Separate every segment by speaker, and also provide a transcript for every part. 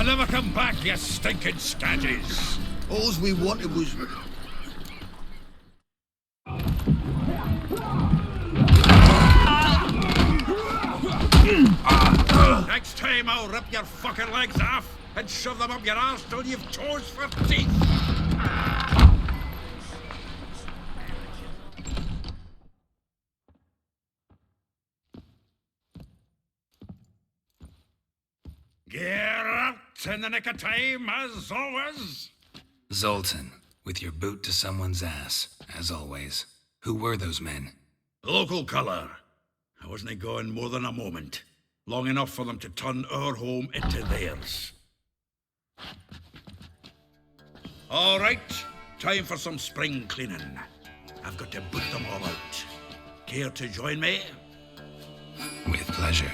Speaker 1: I'll never come back, you stinking stagges.
Speaker 2: All we wanted was...
Speaker 1: Next time I'll rip your fucking legs off and shove them up your arse till you've toes for teeth. Get out in the nick of time, as always.
Speaker 3: Zoltan, with your boot to someone's ass, as always. Who were those men?
Speaker 1: Local colour. I wasn't going more than a moment. Long enough for them to turn our home into theirs. All right, time for some spring cleaning. I've got to boot them all out. Care to join me?
Speaker 3: With pleasure.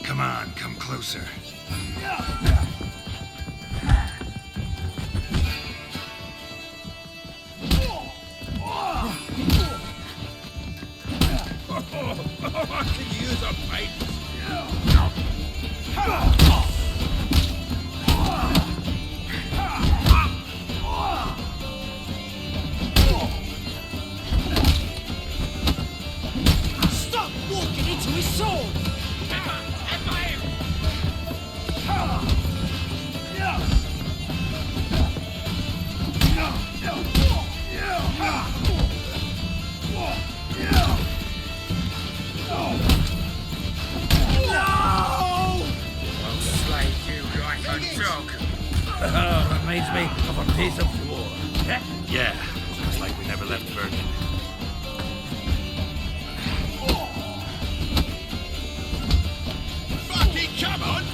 Speaker 3: Come on, come closer.
Speaker 1: I could use a fight.
Speaker 4: Stop walking into his soul!
Speaker 1: Reminds me of our days of war. Yeah, it's like we never left Virgin.
Speaker 2: Fucking come on!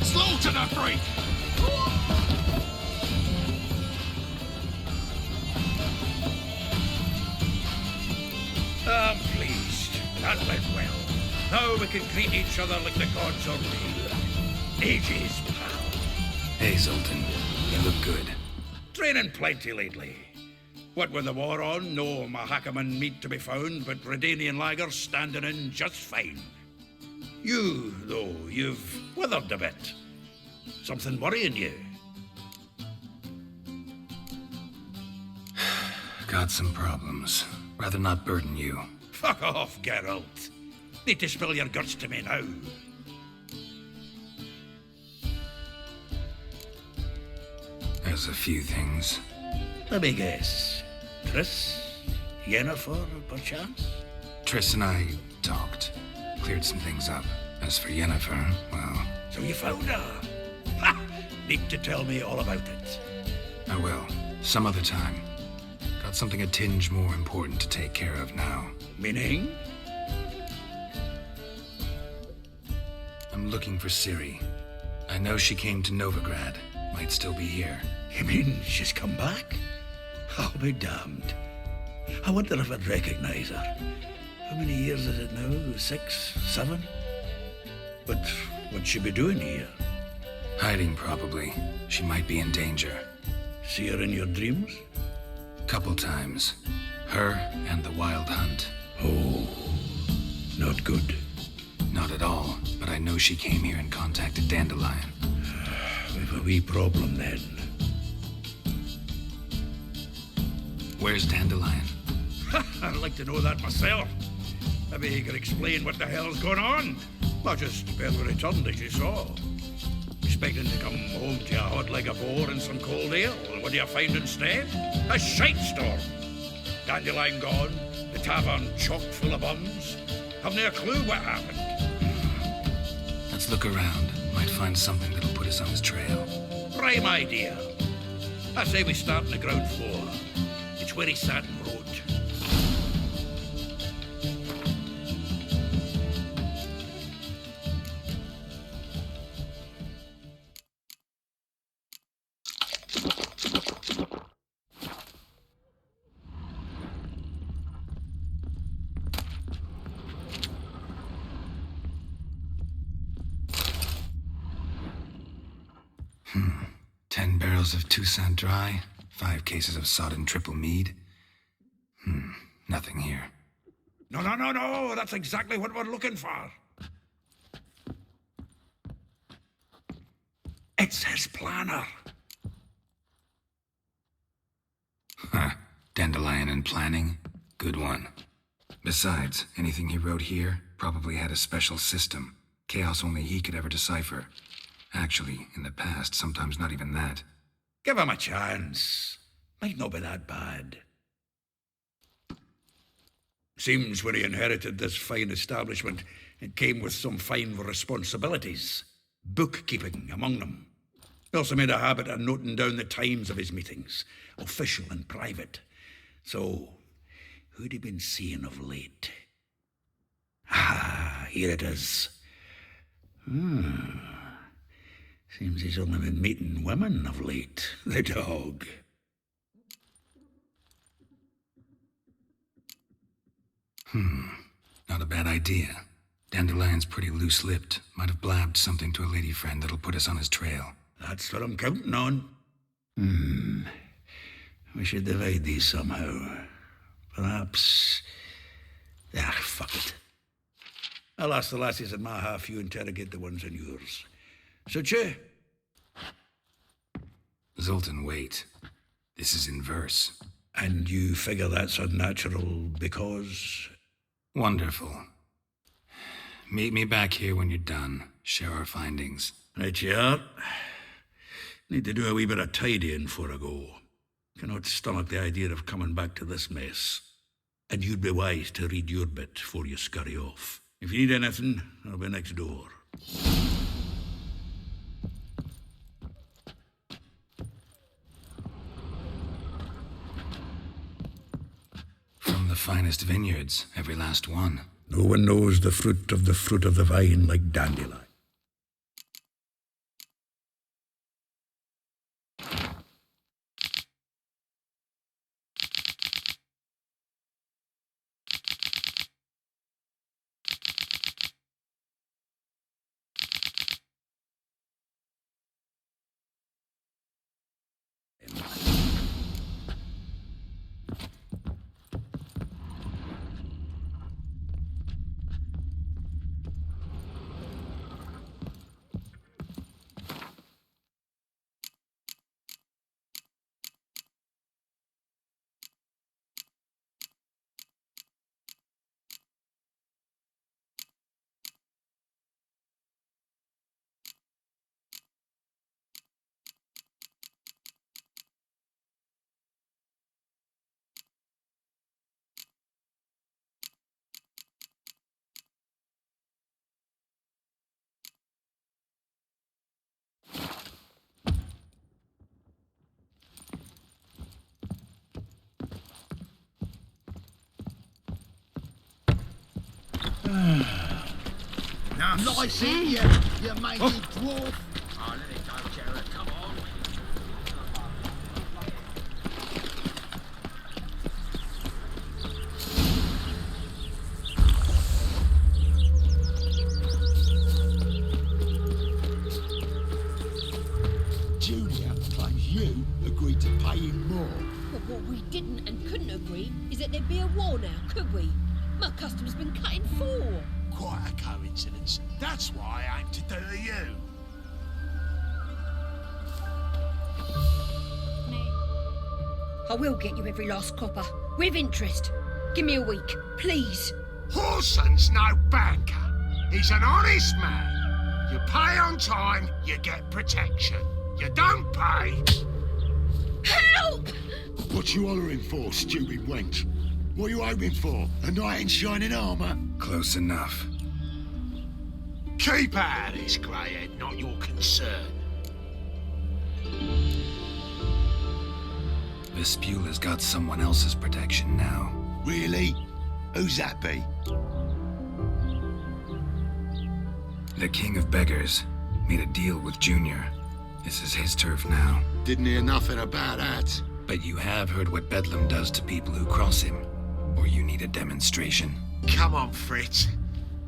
Speaker 2: Slaughter the freak!
Speaker 1: I'm pleased. That went well. Now we can greet each other like the gods are real. Ages, pal.
Speaker 3: Hey, Zoltan. You look good.
Speaker 1: Training plenty lately. What with the war on, no Mahakaman meat to be found, but Redanian lagers standing in just fine. You, though, you've withered a bit. Something worrying you?
Speaker 3: Got some problems. Rather not burden you.
Speaker 1: Fuck off, Geralt. Need to spill your guts to me now.
Speaker 3: There's a few things.
Speaker 1: Let me guess. Triss? Yennefer, perchance?
Speaker 3: Triss and I talked. Cleared some things up. As for Yennefer, well...
Speaker 1: So you found her? Ha! Need to tell me all about it.
Speaker 3: I will. Some other time. Got something a tinge more important to take care of now.
Speaker 1: Meaning?
Speaker 3: I'm looking for Ciri. I know she came to Novigrad. Might still be here.
Speaker 1: You mean she's come back? I'll be damned. I wonder if I'd recognize her. How many years is it now? 6, 7? But what'd she be doing here?
Speaker 3: Hiding, probably. She might be in danger.
Speaker 1: See her in your dreams?
Speaker 3: Couple times. Her and the Wild Hunt.
Speaker 1: Oh, not good.
Speaker 3: Not at all, but I know she came here and contacted Dandelion.
Speaker 1: We've a wee problem then.
Speaker 3: Where's Dandelion?
Speaker 1: I'd like to know that myself. Maybe he could explain what the hell's going on. I just barely returned, as you saw. Expecting to come home to a hot leg of boar and some cold ale. What do you find instead? A shite storm. Dandelion gone, the tavern chock full of bums. Haven't a clue what happened.
Speaker 3: Let's look around. Might find something that'll put us on his trail.
Speaker 1: Prime idea. I say we start on the ground floor. It's where he sat and wrote.
Speaker 3: Hmm. 10 barrels of Toussaint Dry, 5 cases of sodden triple mead. Nothing here.
Speaker 1: No, that's exactly what we're looking for. It's his planner.
Speaker 3: Huh. Dandelion and planning? Good one. Besides, anything he wrote here probably had a special system. Chaos only he could ever decipher. Actually, in the past, sometimes not even that.
Speaker 1: Give him a chance. Might not be that bad. Seems when he inherited this fine establishment, it came with some fine responsibilities. Bookkeeping among them. He also made a habit of noting down the times of his meetings, official and private. So, who'd he been seeing of late? Ah, here it is. Seems he's only been meeting women of late. The dog.
Speaker 3: Not a bad idea. Dandelion's pretty loose-lipped. Might have blabbed something to a lady friend that'll put us on his trail.
Speaker 1: That's what I'm counting on. We should divide these somehow. Perhaps... fuck it. I'll ask the lassies in my half, you interrogate the ones in yours. So, che?
Speaker 3: Zoltan, wait. This is in verse.
Speaker 1: And you figure that's unnatural because...
Speaker 3: Wonderful. Meet me back here when you're done. Share our findings.
Speaker 1: Right you are. Need to do a wee bit of tidying before I go. Cannot stomach the idea of coming back to this mess. And you'd be wise to read your bit before you scurry off. If you need anything, I'll be next door.
Speaker 3: From the finest vineyards, every last one.
Speaker 1: No one knows the fruit of the vine like Dandelion.
Speaker 2: Nice in you mangy dwarf. Oh, let it go, Jared, come on. Junior claims you agreed to pay him more.
Speaker 5: But what we didn't and couldn't agree is that there'd be a war now, could we? My custom's been cut in 4.
Speaker 2: Quite a coincidence. That's why I aim to do you.
Speaker 5: I will get you every last copper, with interest. Give me a week, please.
Speaker 2: Horson's no banker. He's an honest man. You pay on time, you get protection. You don't pay...
Speaker 5: Help!
Speaker 2: What you hollering for, stupid wench? What you hoping for? A knight in shining armour?
Speaker 3: Close enough.
Speaker 2: Keep out of this, greyhead, not your concern.
Speaker 3: Vespula's got someone else's protection now.
Speaker 2: Really? Who's that be?
Speaker 3: The King of Beggars made a deal with Junior. This is his turf now.
Speaker 2: Didn't hear nothing about that.
Speaker 3: But you have heard what Bedlam does to people who cross him. Or you need a demonstration.
Speaker 2: Come on, Fritz.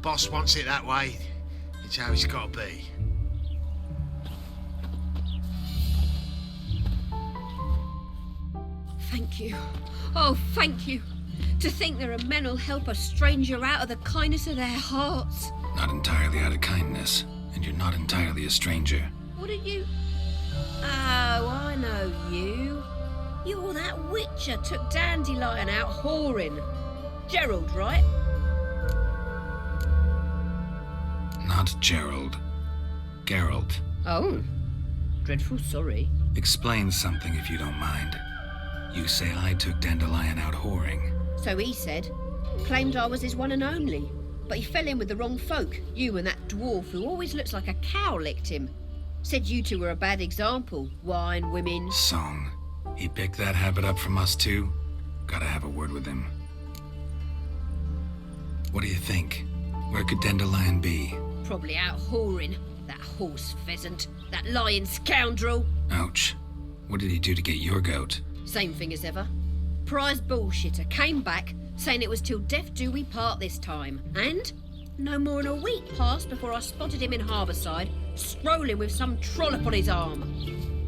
Speaker 2: Boss wants it that way. It's how it's got to be.
Speaker 5: Thank you. Oh, thank you. To think there are men who'll help a stranger out of the kindness of their hearts.
Speaker 3: Not entirely out of kindness, and you're not entirely a stranger.
Speaker 5: What are you... Oh, I know you. You're that witcher took Dandelion out whoring. Gerald, right?
Speaker 3: Not Gerald. Geralt.
Speaker 5: Oh. Dreadful sorry.
Speaker 3: Explain something if you don't mind. You say I took Dandelion out whoring.
Speaker 5: So he said. Claimed I was his one and only. But he fell in with the wrong folk. You and that dwarf who always looks like a cow licked him. Said you two were a bad example. Wine, women...
Speaker 3: Song. He picked that habit up from us too? Gotta have a word with him. What do you think? Where could Dandelion be?
Speaker 5: Probably out whoring. That horse pheasant. That lying scoundrel.
Speaker 3: Ouch. What did he do to get your goat?
Speaker 5: Same thing as ever. Prize bullshitter came back saying it was till death do we part this time. And no more than a week passed before I spotted him in Harbourside, strolling with some trollop on his arm.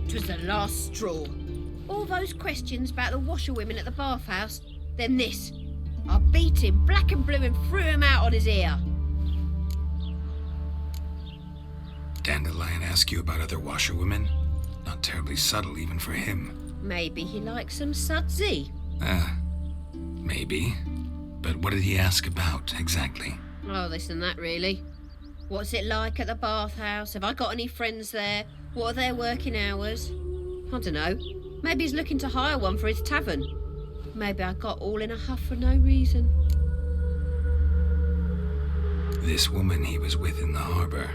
Speaker 5: 'Twas the last straw. All those questions about the washerwomen at the bathhouse, then this. I beat him black and blue and threw him out on his ear.
Speaker 3: Dandelion ask you about other washerwomen? Not terribly subtle even for him.
Speaker 5: Maybe he likes some sudsy.
Speaker 3: Maybe. But what did he ask about, exactly?
Speaker 5: Oh, this and that, really. What's it like at the bathhouse? Have I got any friends there? What are their working hours? I don't know. Maybe he's looking to hire one for his tavern. Maybe I got all in a huff for no reason.
Speaker 3: This woman he was with in the harbor.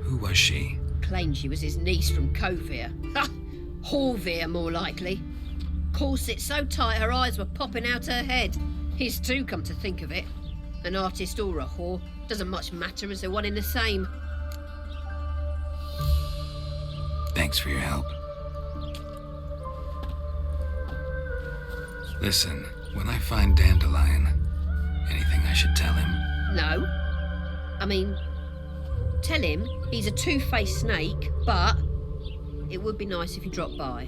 Speaker 3: Who was she?
Speaker 5: Claimed she was his niece from Kovir. Ha! Horvir, more likely. Corset so tight her eyes were popping out her head. His too, come to think of it. An artist or a whore. Doesn't much matter as they're one in the same.
Speaker 3: Thanks for your help. Listen, when I find Dandelion, anything I should tell him?
Speaker 5: No. I mean, tell him he's a two-faced snake, but it would be nice if he dropped by.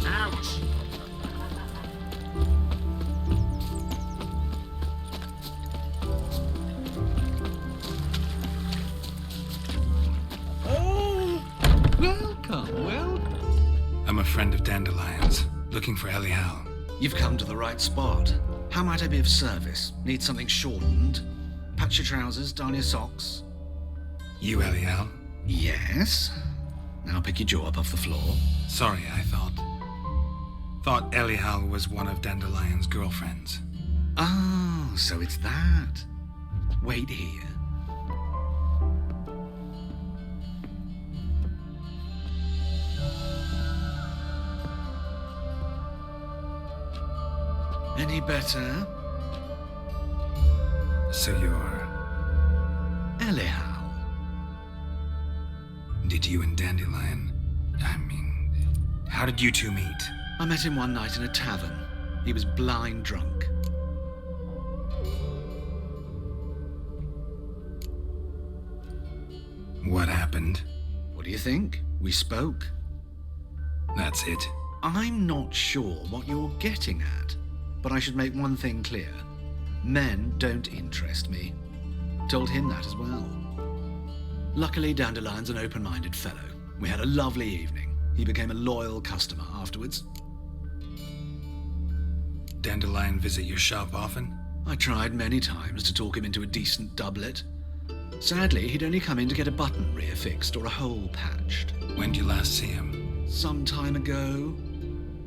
Speaker 2: Ouch!
Speaker 6: Welcome.
Speaker 3: I'm a friend of Dandelion's, looking for Elial.
Speaker 6: You've come to the right spot. How might I be of service? Need something shortened? Patch your trousers, darn your socks?
Speaker 3: You, Elial?
Speaker 6: Yes. Now pick your jaw up off the floor.
Speaker 3: Sorry, I thought Elial was one of Dandelion's girlfriends.
Speaker 6: Oh, so it's that. Wait here. Any better?
Speaker 3: So you're...
Speaker 6: Elial.
Speaker 3: Did you and Dandelion... how did you two meet?
Speaker 6: I met him one night in a tavern. He was blind drunk.
Speaker 3: What happened?
Speaker 6: What do you think? We spoke.
Speaker 3: That's it.
Speaker 6: I'm not sure what you're getting at, but I should make one thing clear. Men don't interest me. Told him that as well. Luckily, Dandelion's an open-minded fellow. We had a lovely evening. He became a loyal customer afterwards.
Speaker 3: Dandelion visit your shop often?
Speaker 6: I tried many times to talk him into a decent doublet. Sadly, he'd only come in to get a button reaffixed or a hole patched.
Speaker 3: When did you last see him?
Speaker 6: Some time ago.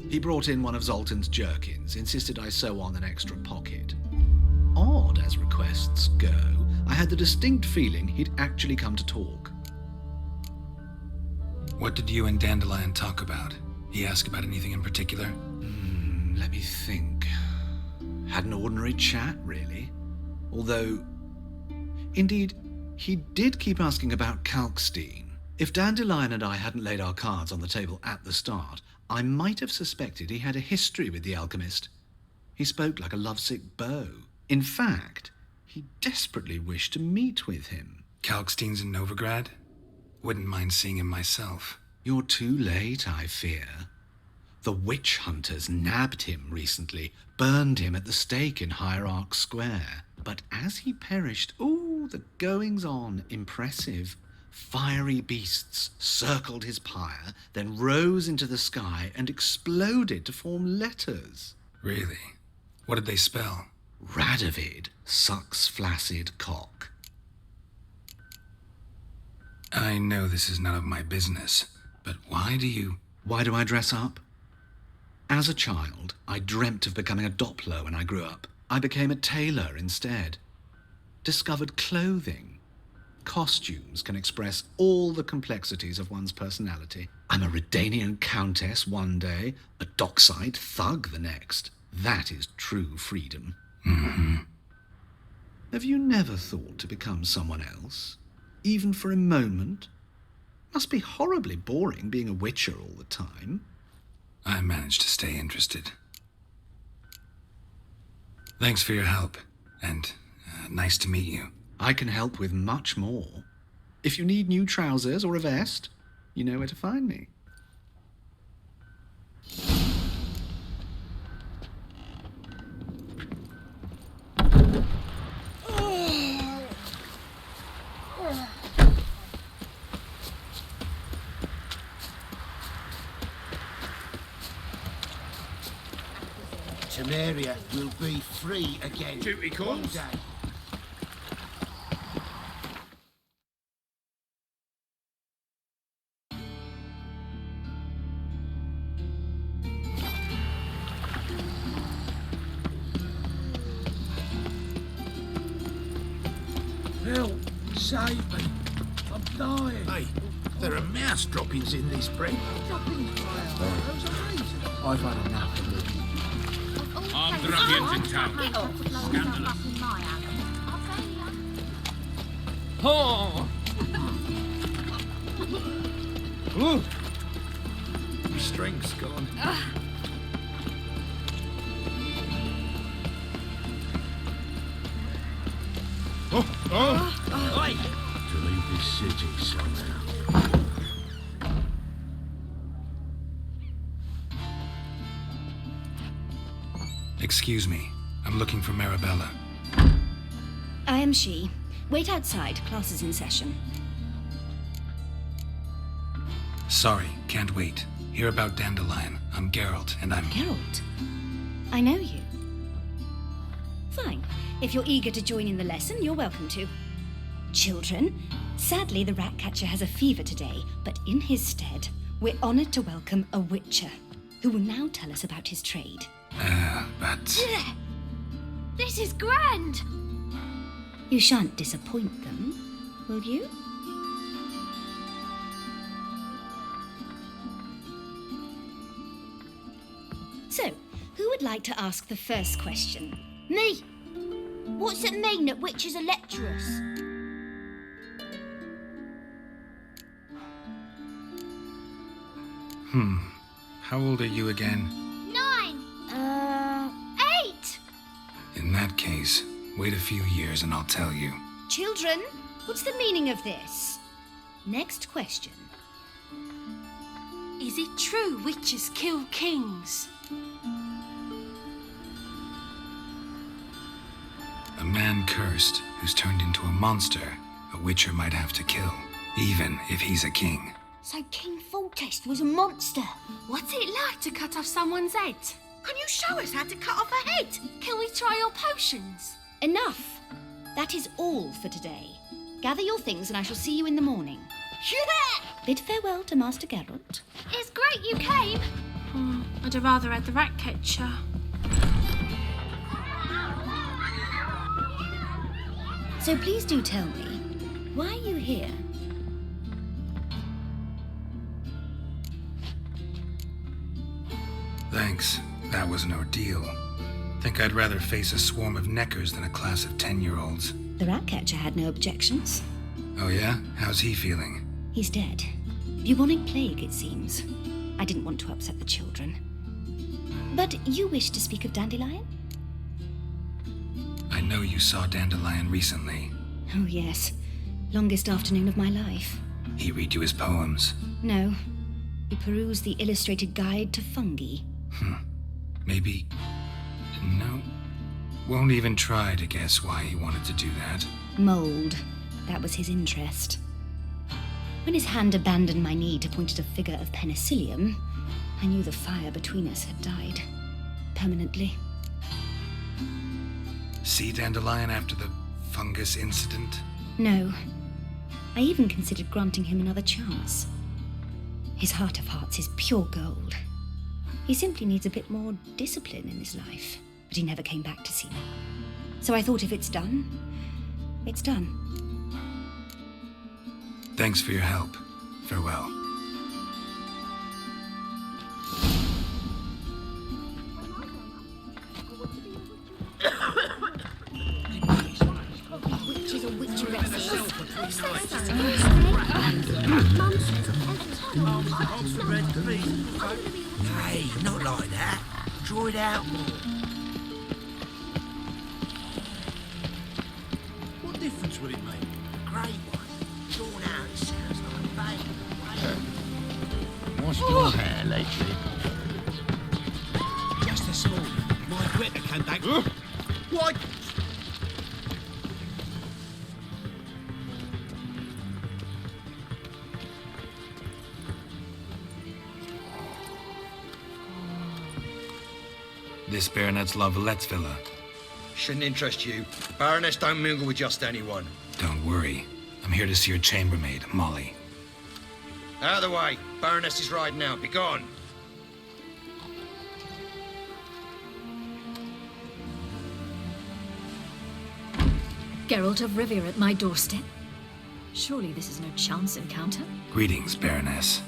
Speaker 6: He brought in one of Zoltan's jerkins, insisted I sew on an extra pocket. Odd as requests go, I had the distinct feeling he'd actually come to talk.
Speaker 3: What did you and Dandelion talk about? He asked about anything in particular?
Speaker 6: Let me think. Had an ordinary chat, really. Although, indeed, he did keep asking about Kalkstein. If Dandelion and I hadn't laid our cards on the table at the start, I might have suspected he had a history with the alchemist. He spoke like a lovesick beau. In fact, he desperately wished to meet with him.
Speaker 3: Kalkstein's in Novigrad? Wouldn't mind seeing him myself.
Speaker 6: You're too late, I fear. The witch hunters nabbed him recently, burned him at the stake in Hierarch Square. But as he perished, the goings-on, impressive. Fiery beasts circled his pyre, then rose into the sky and exploded to form letters.
Speaker 3: Really? What did they spell?
Speaker 6: Radovid sucks flaccid cock.
Speaker 3: I know this is none of my business, but why do I
Speaker 6: dress up? As a child, I dreamt of becoming a Doppler when I grew up. I became a tailor instead. Discovered clothing. Costumes can express all the complexities of one's personality. I'm a Redanian countess one day, a dockside thug the next. That is true freedom.
Speaker 3: Mm-hmm.
Speaker 6: Have you never thought to become someone else? Even for a moment? Must be horribly boring being a witcher all the time.
Speaker 3: I managed to stay interested. Thanks for your help, and nice to meet you.
Speaker 6: I can help with much more. If you need new trousers or a vest, you know where to find me.
Speaker 2: Temeria will be free again.
Speaker 1: Duty calls.
Speaker 2: One day.
Speaker 1: Help! Save me! I'm dying!
Speaker 2: Hey, there are mouse droppings in this bread. I've had enough of it.
Speaker 1: Armed ruffians in town. Scandalous.
Speaker 4: Oh!
Speaker 1: Ooh! My strength's gone.
Speaker 2: To leave this city somehow.
Speaker 3: Excuse me. I'm looking for Marabella.
Speaker 7: I am she. Wait outside. Class is in session.
Speaker 3: Sorry, can't wait. Hear about Dandelion. I'm Geralt, and I'm...
Speaker 7: Geralt? I know you. Fine. If you're eager to join in the lesson, you're welcome to. Children, sadly the Ratcatcher has a fever today, but in his stead, we're honoured to welcome a Witcher, who will now tell us about his trade.
Speaker 3: But...
Speaker 5: This is grand!
Speaker 7: You shan't disappoint them, will you? So, who would like to ask the first question?
Speaker 5: Me! What's it mean that witches are lecturers?
Speaker 3: How old are you again?
Speaker 5: 9! 8!
Speaker 3: In that case, wait a few years and I'll tell you.
Speaker 7: Children, what's the meaning of this? Next question.
Speaker 5: Is it true witches kill kings?
Speaker 3: A man cursed who's turned into a monster, a witcher might have to kill, even if he's a king.
Speaker 5: So King Foltest was a monster.
Speaker 8: What's it like to cut off someone's head?
Speaker 5: Can you show us how to cut off a head?
Speaker 8: Can we try your potions?
Speaker 7: Enough. That is all for today. Gather your things and I shall see you in the morning.
Speaker 5: Yeah!
Speaker 7: Bid farewell to Master Geralt.
Speaker 5: It's great you came.
Speaker 8: I'd have rather had the Ratcatcher.
Speaker 7: So please do tell me, why are you here?
Speaker 3: Thanks. That was an ordeal. Think I'd rather face a swarm of neckers than a class of 10-year-olds.
Speaker 7: The Ratcatcher had no objections.
Speaker 3: Oh yeah? How's he feeling?
Speaker 7: He's dead. Bubonic plague, it seems. I didn't want to upset the children. But you wish to speak of Dandelion?
Speaker 3: I know you saw Dandelion recently.
Speaker 7: Oh, yes. Longest afternoon of my life.
Speaker 3: He read you his poems.
Speaker 7: No. You peruse the illustrated guide to fungi.
Speaker 3: Maybe... No. Won't even try to guess why he wanted to do that.
Speaker 7: Mold. That was his interest. When his hand abandoned my knee to point at a figure of penicillium, I knew the fire between us had died. Permanently.
Speaker 3: See Dandelion after the fungus incident?
Speaker 7: No. I even considered granting him another chance. His heart of hearts is pure gold. He simply needs a bit more discipline in his life. But he never came back to see me. So I thought if it's done, it's done.
Speaker 3: Thanks for your help. Farewell.
Speaker 5: Witches or witcheresses.
Speaker 9: Hey, not like that. Draw it out more. What difference would it make? A grey one. Drawn out, it sounds like a vein.
Speaker 10: What's your hair lately?
Speaker 9: Just this morning, my quitter came back. What?
Speaker 3: This Baronet's Lavallette's villa.
Speaker 11: Shouldn't interest you. Baroness don't mingle with just anyone.
Speaker 3: Don't worry. I'm here to see your chambermaid, Molly.
Speaker 11: Out of the way. Baroness is riding out. Be gone.
Speaker 12: Geralt of Rivia at my doorstep? Surely this is no chance encounter?
Speaker 3: Greetings, Baroness.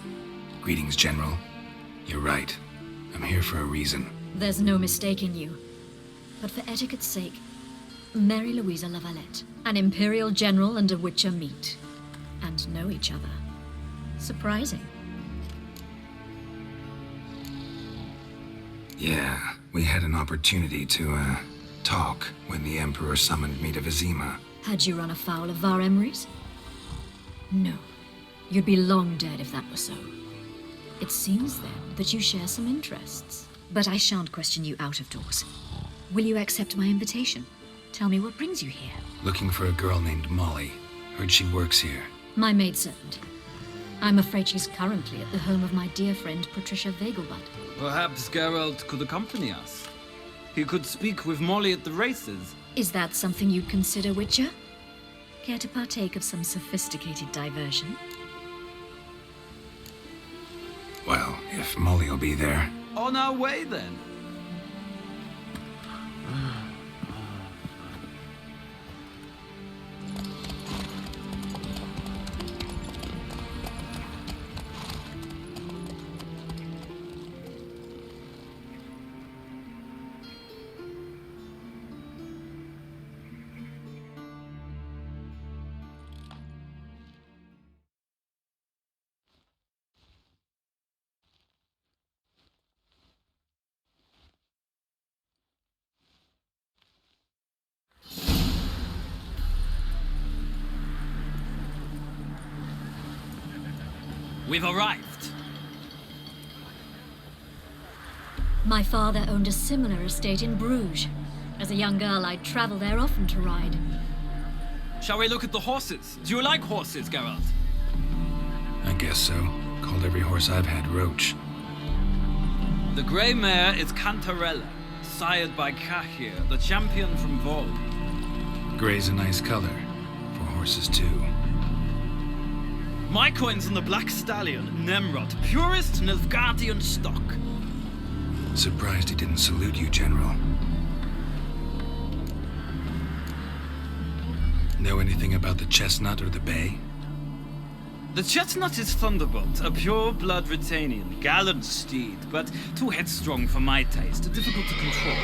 Speaker 3: Greetings, General. You're right. I'm here for a reason.
Speaker 12: There's no mistaking you. But for etiquette's sake, Mary Louisa Lavalette, an Imperial General and a Witcher meet. And know each other. Surprising.
Speaker 3: Yeah, we had an opportunity to, talk when the Emperor summoned me to Vizima.
Speaker 12: Had you run afoul of Var Emrys? No. You'd be long dead if that were so. It seems, then, that you share some interests. But I shan't question you out of doors. Will you accept my invitation? Tell me what brings you here.
Speaker 3: Looking for a girl named Molly. Heard she works here.
Speaker 12: My maidservant. I'm afraid she's currently at the home of my dear friend Patricia Vegelbud.
Speaker 4: Perhaps Geralt could accompany us. He could speak with Molly at the races.
Speaker 12: Is that something you'd consider, Witcher? Care to partake of some sophisticated diversion?
Speaker 3: Well, if Molly'll be there.
Speaker 4: On our way, then. We've arrived.
Speaker 12: My father owned a similar estate in Bruges. As a young girl, I'd travel there often to ride.
Speaker 4: Shall we look at the horses? Do you like horses, Geralt?
Speaker 3: I guess so. Called every horse I've had Roach.
Speaker 4: The grey mare is Cantarella, sired by Cahir, the champion from Vol.
Speaker 3: Gray's a nice color. For horses, too.
Speaker 4: My coin's on the Black Stallion, Nemrod, purest Nilfgaardian stock.
Speaker 3: Surprised he didn't salute you, General. Know anything about the chestnut or the bay?
Speaker 4: The chestnut is Thunderbolt, a pure-blood Retanian, gallant steed, but too headstrong for my taste, difficult to control.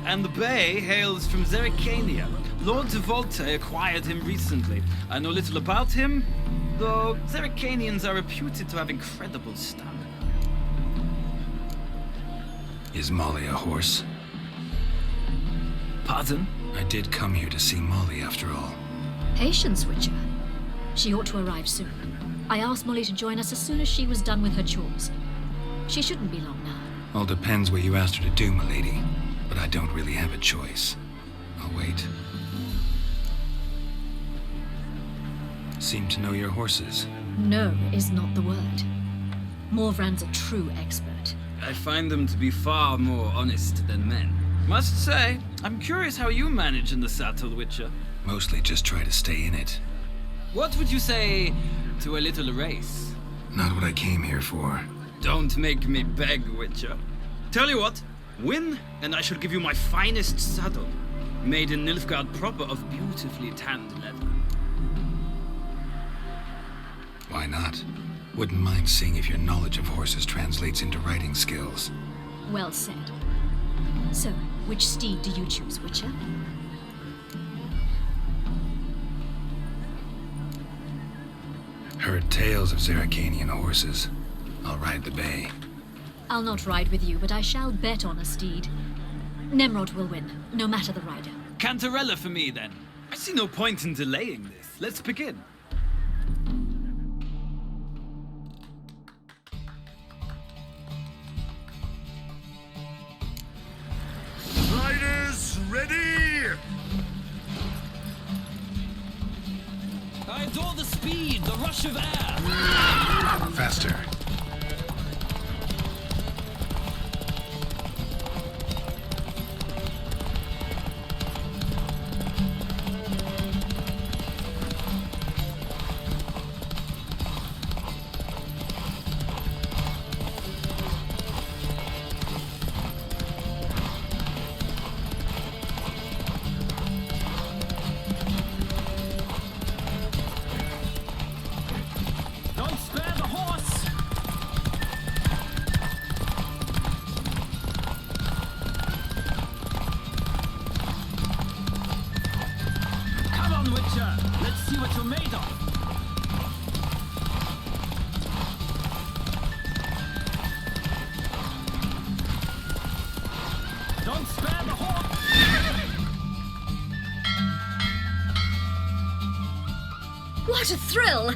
Speaker 4: And the bay hails from Zerrikania. Lord de Volte acquired him recently. I know little about him, though Zerrikanians are reputed to have incredible stamina.
Speaker 3: Is Molly a horse?
Speaker 4: Pardon?
Speaker 3: I did come here to see Molly, after all.
Speaker 12: Patience, Witcher. She ought to arrive soon. I asked Molly to join us as soon as she was done with her chores. She shouldn't be long now.
Speaker 3: All depends what you asked her to do, milady. But I don't really have a choice. I'll wait. Seem to know your horses.
Speaker 12: No is not the word. Morvran's a true expert.
Speaker 4: I find them to be far more honest than men. Must say, I'm curious how you manage in the saddle, Witcher.
Speaker 3: Mostly just try to stay in it.
Speaker 4: What would you say to a little race?
Speaker 3: Not what I came here for.
Speaker 4: Don't make me beg, Witcher. Tell you what, win, and I shall give you my finest saddle, made in Nilfgaard proper of beautifully tanned leather.
Speaker 3: Why not? Wouldn't mind seeing if your knowledge of horses translates into riding skills.
Speaker 12: Well said. So, which steed do you choose, Witcher?
Speaker 3: Heard tales of Zeracanian horses. I'll ride the bay.
Speaker 12: I'll not ride with you, but I shall bet on a steed. Nemrod will win, no matter the rider.
Speaker 4: Cantarella for me, then. I see no point in delaying this. Let's begin.
Speaker 2: Riders, ready!
Speaker 4: I adore the speed, the rush of air.
Speaker 3: Faster.
Speaker 4: Don't spare the horse! Come on, Witcher! Let's see what you're made of! Don't spare the horse!
Speaker 12: What a thrill!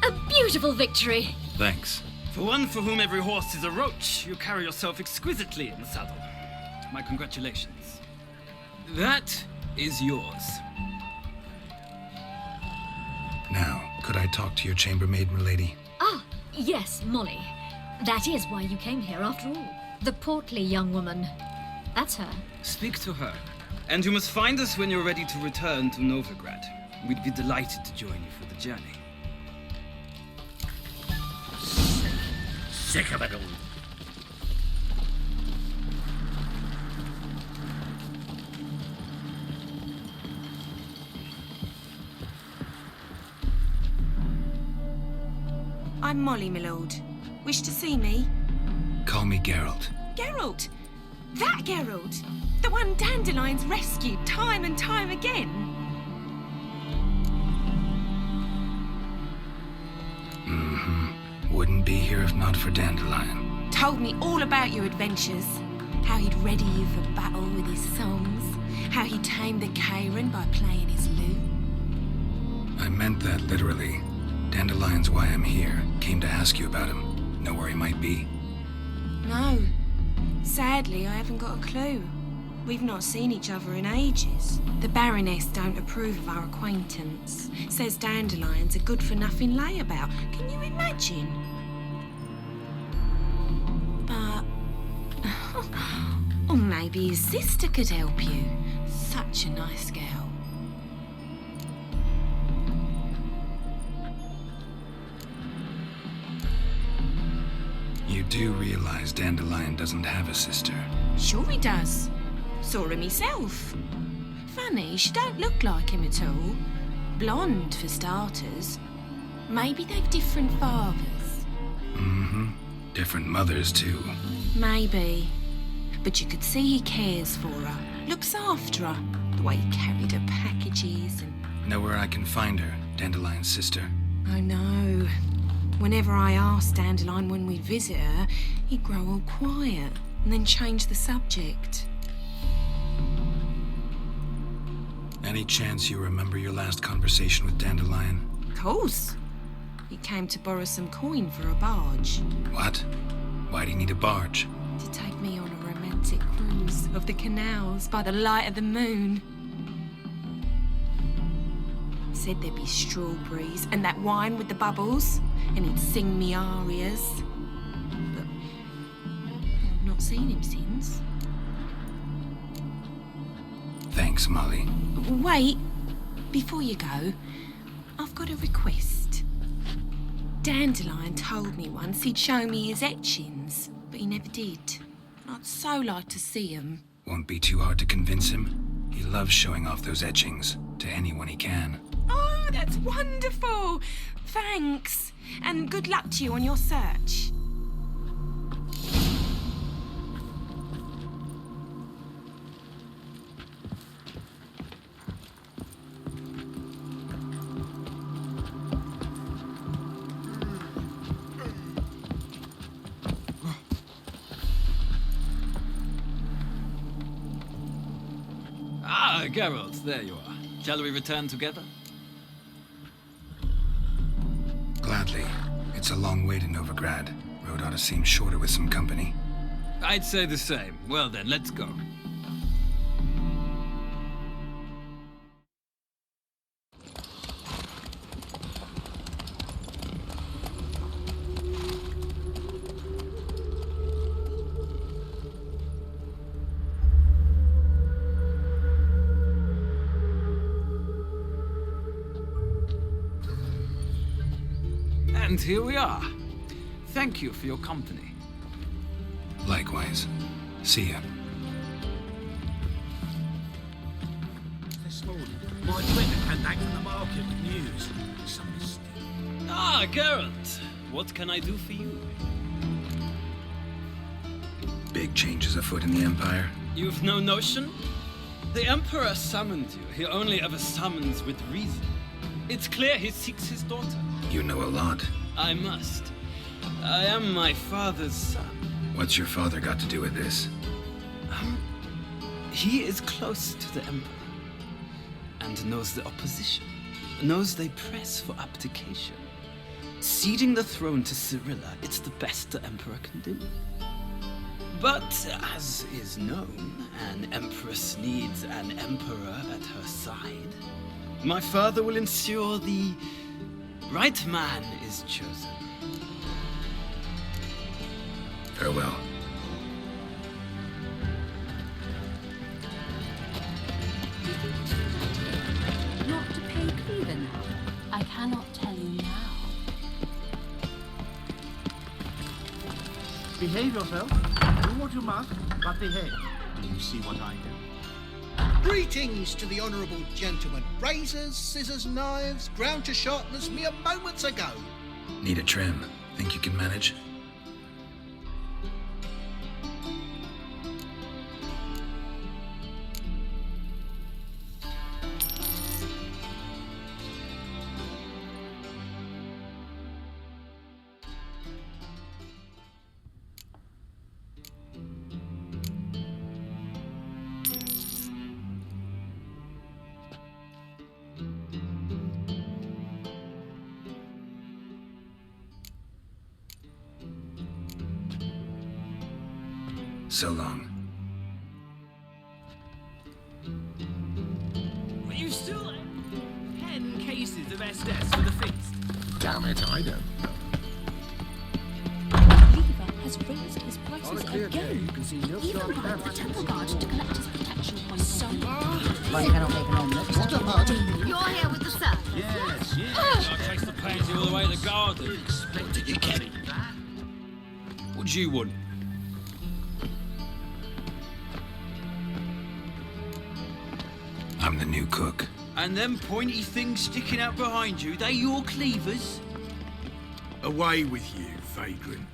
Speaker 12: A beautiful victory!
Speaker 3: Thanks.
Speaker 4: For one for whom every horse is a roach, you carry yourself exquisitely in the saddle. My congratulations. That is yours.
Speaker 3: Now, could I talk to your chambermaid, milady?
Speaker 12: Ah, yes, Molly. That is why you came here after all. The portly young woman. That's her.
Speaker 4: Speak to her. And you must find us when you're ready to return to Novigrad. We'd be delighted to join you for the journey.
Speaker 9: Sick of it all.
Speaker 10: I'm Molly, my lord. Wish to see me?
Speaker 3: Call me Geralt.
Speaker 10: Geralt! That Geralt! The one Dandelion's rescued time and time again!
Speaker 3: Wouldn't be here if not for Dandelion.
Speaker 10: Told me all about your adventures. How he'd ready you for battle with his songs. How he tamed the Kairan by playing his lute.
Speaker 3: I meant that literally. Dandelion's why I'm here. Came to ask you about him. Know where he might be?
Speaker 10: No. Sadly, I haven't got a clue. We've not seen each other in ages. The Baroness don't approve of our acquaintance. Says Dandelion's a good-for-nothing layabout. Can you imagine? But... or maybe his sister could help you. Such a nice girl.
Speaker 3: You do realize Dandelion doesn't have a sister.
Speaker 10: Sure he does. Saw him myself. Funny, she don't look like him at all. Blonde, for starters. Maybe they've different fathers.
Speaker 3: Different mothers, too.
Speaker 10: Maybe. But you could see he cares for her. Looks after her. The way he carried her packages and...
Speaker 3: Know where I can find her, Dandelion's sister?
Speaker 10: I know. Whenever I asked Dandelion when we'd visit her, he'd grow all quiet and then change the subject.
Speaker 3: Any chance you remember your last conversation with Dandelion?
Speaker 10: Course. He came to borrow some coin for a barge.
Speaker 3: What? Why do you need a barge?
Speaker 10: To take me on a romantic cruise of the canals by the light of the moon. Said there'd be strawberries and that wine with the bubbles, and he'd sing me arias. But I've not seen him since.
Speaker 3: Thanks, Molly.
Speaker 10: Wait, before you go, I've got a request. Dandelion told me once he'd show me his etchings, but he never did. I'd so like to see them.
Speaker 3: Won't be too hard to convince him. He loves showing off those etchings to anyone he can.
Speaker 10: Oh, that's wonderful! Thanks, and good luck to you on your search.
Speaker 4: Ah, Geralt, there you are. Shall we return together?
Speaker 3: Gladly. It's a long way to Novigrad. Road ought to seem shorter with some company.
Speaker 4: I'd say the same. Well then, let's go. And here we are. Thank you for your company.
Speaker 3: Likewise. See ya.
Speaker 9: This morning, my Twitter came back from the market with news. Some mistake.
Speaker 4: Ah, Geralt. What can I do for you?
Speaker 3: Big changes afoot in the Empire.
Speaker 4: You've no notion? The Emperor summoned you. He only ever summons with reason. It's clear he seeks his daughter.
Speaker 3: You know a lot.
Speaker 4: I must. I am my father's son.
Speaker 3: What's your father got to do with this?
Speaker 4: He is close to the Emperor and knows the opposition, knows they press for abdication. Ceding the throne to Cyrilla, it's the best the Emperor can do. But, as is known, an Empress needs an Emperor at her side. My father will ensure the right man is chosen.
Speaker 3: Farewell.
Speaker 12: Not to pay Cleaver now.
Speaker 8: I cannot tell you now.
Speaker 9: Behave yourself. Do what you must, but behave. Do you see what I do?
Speaker 13: Greetings to the honourable gentleman. Razors, scissors, knives, ground to sharpness mere moments ago.
Speaker 3: Need a trim. Think you can manage? So long.
Speaker 14: But you still 10 cases of SDS for the feast.
Speaker 2: Damn it, I don't know.
Speaker 12: Cleaver has raised his prices again.
Speaker 2: You can see no
Speaker 12: Even hired the temple guard to collect his protection points. So
Speaker 9: One cannot make an omelette.
Speaker 13: What a pardon?
Speaker 5: You're here with the sun.
Speaker 14: Yes, yes. I takes the pansy all the way to the garden.
Speaker 13: What did you get?
Speaker 4: What do you want?
Speaker 3: I'm the new cook.
Speaker 4: And them pointy things sticking out behind you, they your cleavers?
Speaker 2: Away with you, vagrant.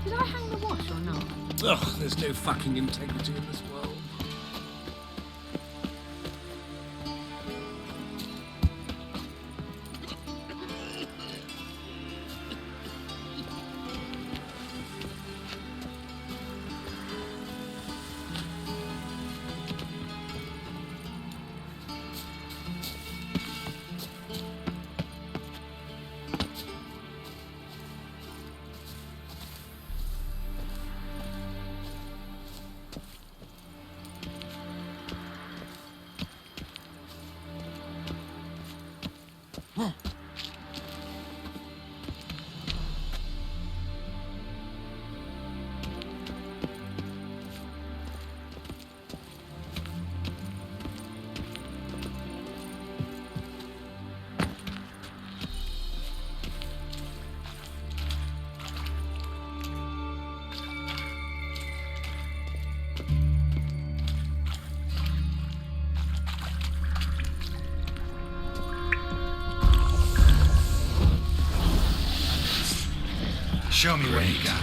Speaker 12: did I hang the wash or not?
Speaker 9: Ugh, there's no fucking integrity in this world.
Speaker 3: Show me what you got.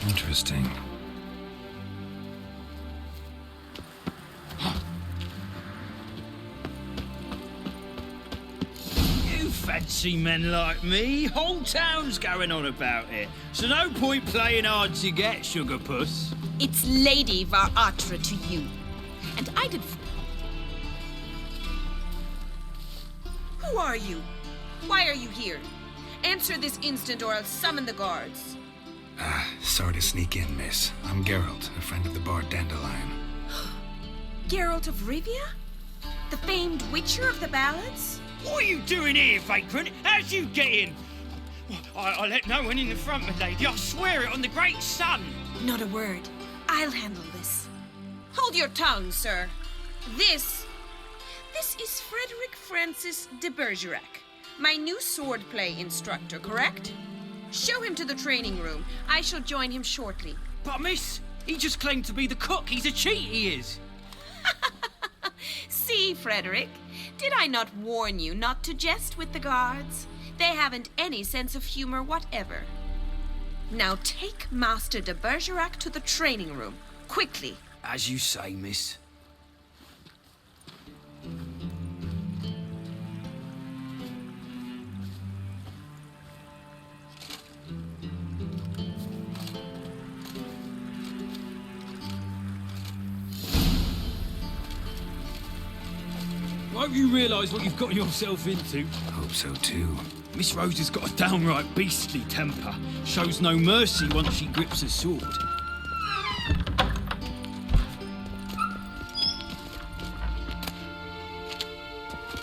Speaker 3: Interesting.
Speaker 14: You fancy men like me? Whole town's going on about it. So no point playing hard to get, sugar puss.
Speaker 10: It's Lady Varatra to you. And I did... Who are you? Why are you here? Answer this instant or I'll summon the guards.
Speaker 3: Sorry to sneak in, miss. I'm Geralt, a friend of the bard Dandelion.
Speaker 10: Geralt of Rivia? The famed witcher of the ballads?
Speaker 14: What are you doing here, vagrant? How'd you get in? I let no one in the front, my lady. I swear it on the great sun.
Speaker 10: Not a word. I'll handle this. Hold your tongue, sir. This is Frederick Francis de Bergerac, my new swordplay instructor, correct? Show him to the training room. I shall join him shortly.
Speaker 14: But miss, he just claimed to be the cook. He's a cheat, he is.
Speaker 10: See, Frederick, did I not warn you not to jest with the guards? They haven't any sense of humor whatever. Now take Master de Bergerac to the training room, quickly.
Speaker 14: As you say, miss. Won't you realise what you've got yourself into?
Speaker 3: Hope so too.
Speaker 14: Miss Rose has got a downright beastly temper. Shows no mercy once she grips a sword.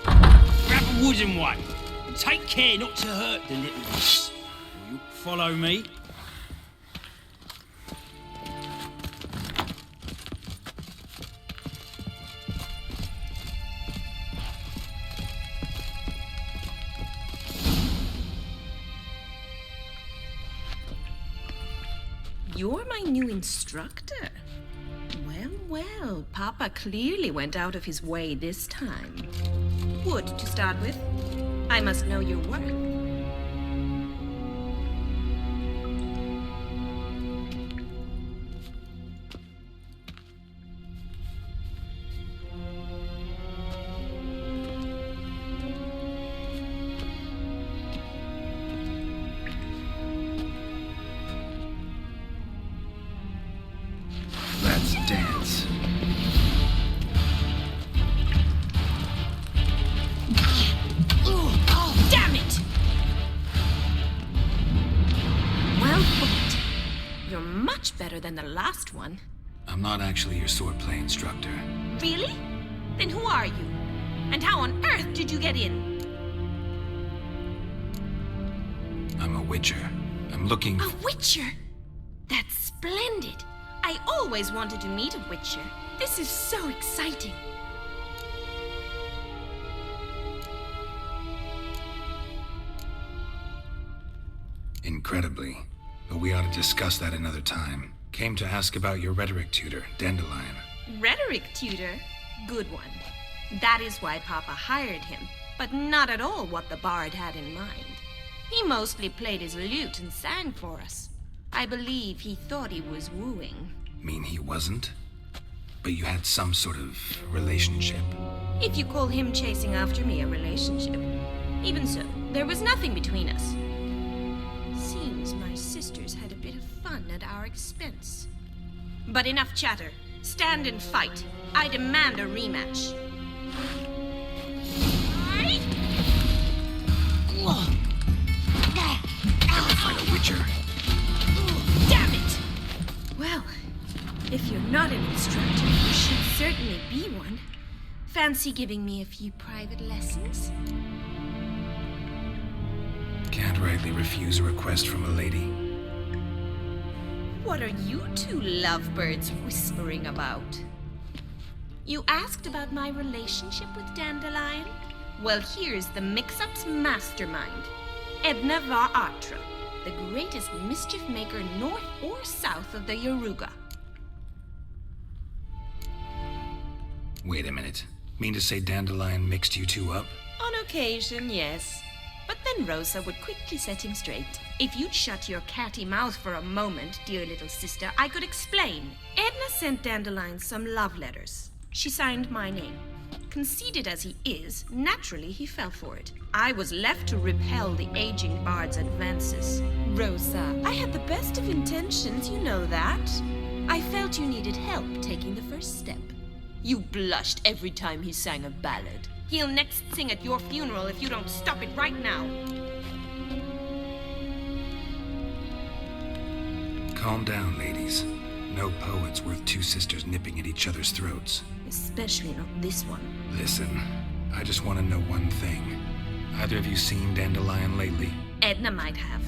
Speaker 14: Grab a wooden one. Take care not to hurt the little miss. Will you follow me?
Speaker 10: You're my new instructor. Well, Papa clearly went out of his way this time. Wood, to start with. I must know your work.
Speaker 3: Let's dance.
Speaker 10: Oh, damn it! Well fought. You're much better than the last one.
Speaker 3: I'm not actually your swordplay instructor.
Speaker 10: Really? Then who are you? And how on earth did you get in?
Speaker 3: I'm a witcher. I'm looking
Speaker 10: A witcher? That's splendid. I always wanted to meet a witcher. This is so exciting.
Speaker 3: Incredibly. But we ought to discuss that another time. Came to ask about your rhetoric tutor, Dandelion.
Speaker 10: Rhetoric tutor? Good one. That is why Papa hired him, but not at all what the bard had in mind. He mostly played his lute and sang for us. I believe he thought he was wooing.
Speaker 3: Mean he wasn't? But you had some sort of relationship.
Speaker 10: If you call him chasing after me a relationship. Even so, there was nothing between us. Seems my sisters had a bit of fun at our expense. But enough chatter. Stand and fight. I demand a rematch.
Speaker 3: Ever fight a witcher?
Speaker 10: Damn it! Well, if you're not an instructor, you should certainly be one. Fancy giving me a few private lessons?
Speaker 3: Can't rightly refuse a request from a lady.
Speaker 10: What are you two lovebirds whispering about? You asked about my relationship with Dandelion? Well, here's the mix-up's mastermind. Edna var Atra, the greatest mischief maker north or south of the Yaruga.
Speaker 3: Wait a minute. Mean to say Dandelion mixed you two up?
Speaker 10: On occasion, yes. But then Rosa would quickly set him straight. If you'd shut your catty mouth for a moment, dear little sister, I could explain. Edna sent Dandelion some love letters. She signed my name. Conceited as he is, naturally he fell for it. I was left to repel the aging bard's advances. Rosa, I had the best of intentions, you know that. I felt you needed help taking the first step. You blushed every time he sang a ballad. He'll next sing at your funeral if you don't stop it right now.
Speaker 3: Calm down, ladies. No poet's worth two sisters nipping at each other's throats.
Speaker 10: Especially not this one.
Speaker 3: Listen, I just want to know one thing. Either of you seen Dandelion lately?
Speaker 10: Edna might have.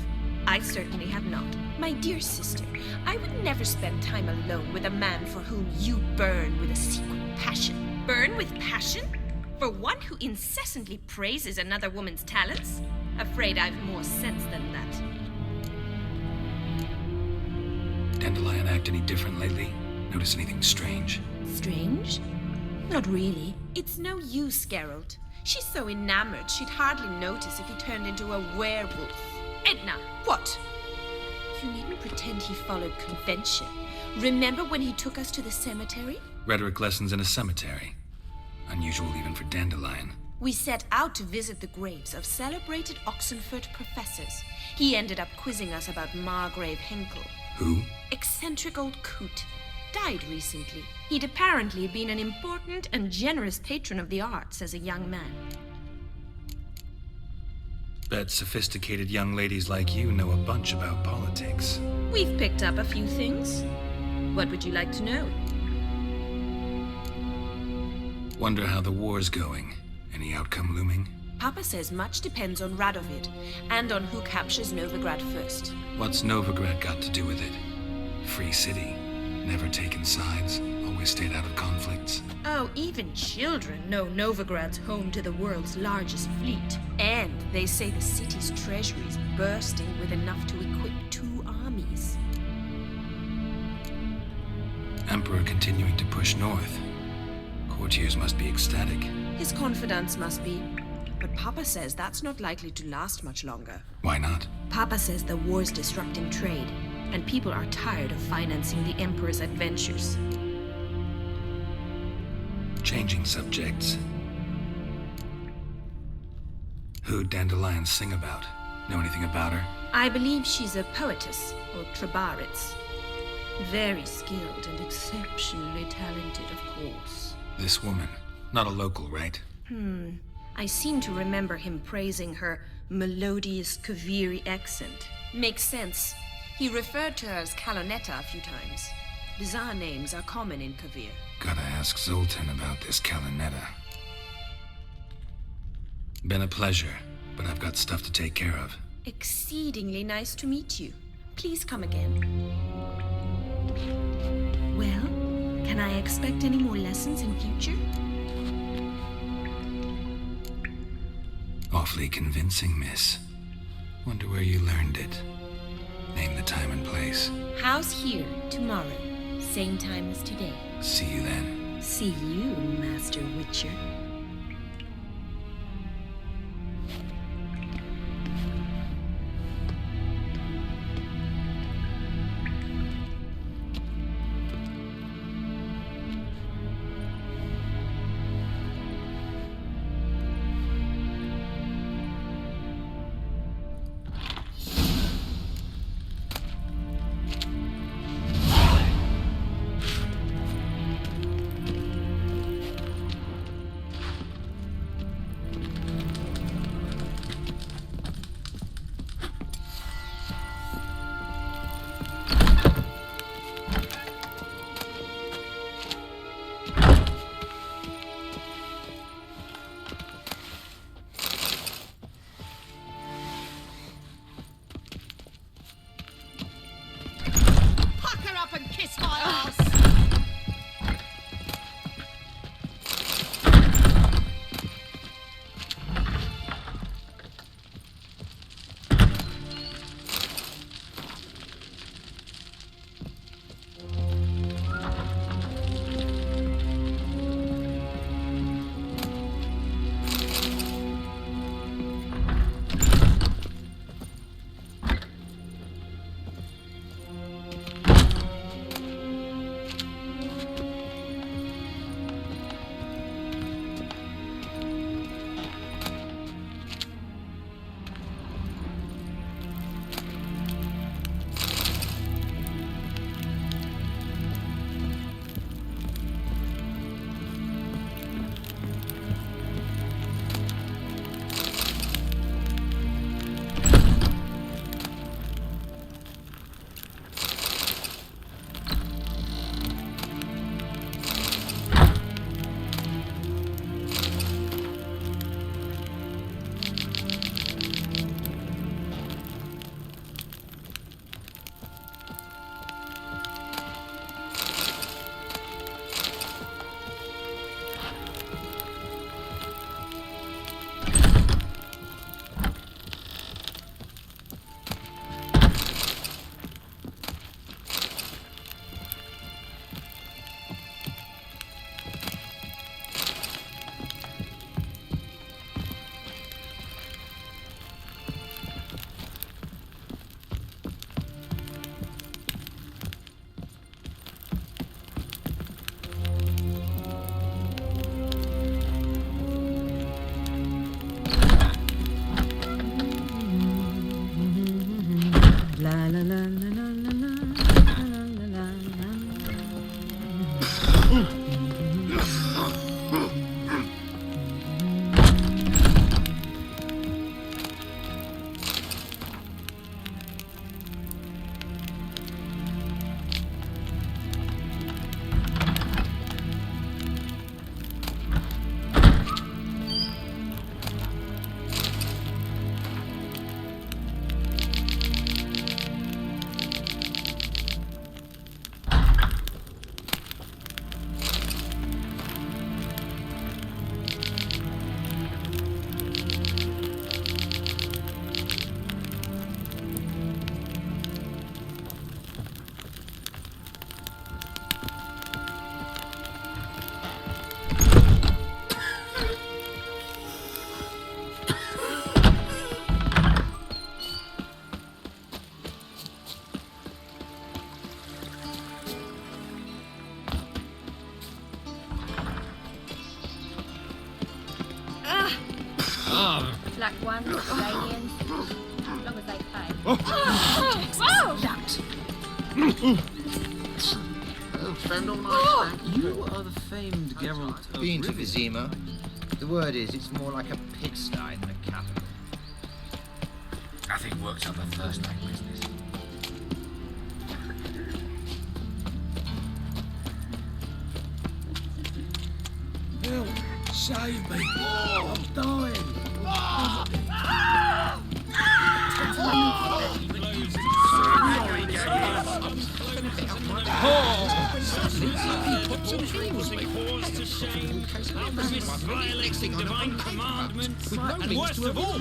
Speaker 10: I certainly have not. My dear sister, I would never spend time alone with a man for whom you burn with a secret passion. Burn with passion? For one who incessantly praises another woman's talents? Afraid I've more sense than that.
Speaker 3: Dandelion act any different lately? Notice anything strange?
Speaker 10: Strange? Not really. It's no use, Geralt. She's so enamored she'd hardly notice if he turned into a werewolf. Edna! What? You needn't pretend he followed convention. Remember when he took us to the cemetery?
Speaker 3: Rhetoric lessons in a cemetery. Unusual even for Dandelion.
Speaker 10: We set out to visit the graves of celebrated Oxenford professors. He ended up quizzing us about Margrave Henkel.
Speaker 3: Who?
Speaker 10: Eccentric old coot. Died recently. He'd apparently been an important and generous patron of the arts as a young man.
Speaker 3: Bet sophisticated young ladies like you know a bunch about politics.
Speaker 10: We've picked up a few things. What would you like to know?
Speaker 3: Wonder how the war's going. Any outcome looming?
Speaker 10: Papa says much depends on Radovid, and on who captures Novigrad first.
Speaker 3: What's Novigrad got to do with it? Free city. Never taken sides. Always stayed out of conflicts.
Speaker 10: Oh, even children know Novigrad's home to the world's largest fleet. And they say the city's treasury's bursting with enough to equip 2 armies.
Speaker 3: Emperor continuing to push north. Courtiers must be ecstatic.
Speaker 10: His confidants must be. But Papa says that's not likely to last much longer.
Speaker 3: Why not?
Speaker 10: Papa says the war's disrupting trade, and people are tired of financing the Emperor's adventures.
Speaker 3: Changing subjects. Who'd Dandelion sing about? Know anything about her?
Speaker 10: I believe she's a poetess, or trabaritz. Very skilled and exceptionally talented, of course.
Speaker 3: This woman. Not a local, right?
Speaker 10: I seem to remember him praising her melodious Kaviri accent. Makes sense. He referred to her as Calonetta a few times. Bizarre names are common in Kavir.
Speaker 3: Gotta ask Zoltan about this Calonetta. Been a pleasure, but I've got stuff to take care of.
Speaker 10: Exceedingly nice to meet you. Please come again. Well, can I expect any more lessons in future?
Speaker 3: Awfully convincing, miss. Wonder where you learned it. Name the time and place.
Speaker 10: House here, tomorrow. Same time as today.
Speaker 3: See you then.
Speaker 10: See you, Master Witcher.
Speaker 8: Black ones, aliens, as long as they pay.
Speaker 14: You are the famed Geralt of
Speaker 9: Been to
Speaker 14: Rivia.
Speaker 9: Vizima. The word is, it's more like a pigsty than a capital.
Speaker 3: Nothing works on the first night business.
Speaker 1: Help! Save me! I'm dying!
Speaker 14: Violating divine commandments, and worst of all,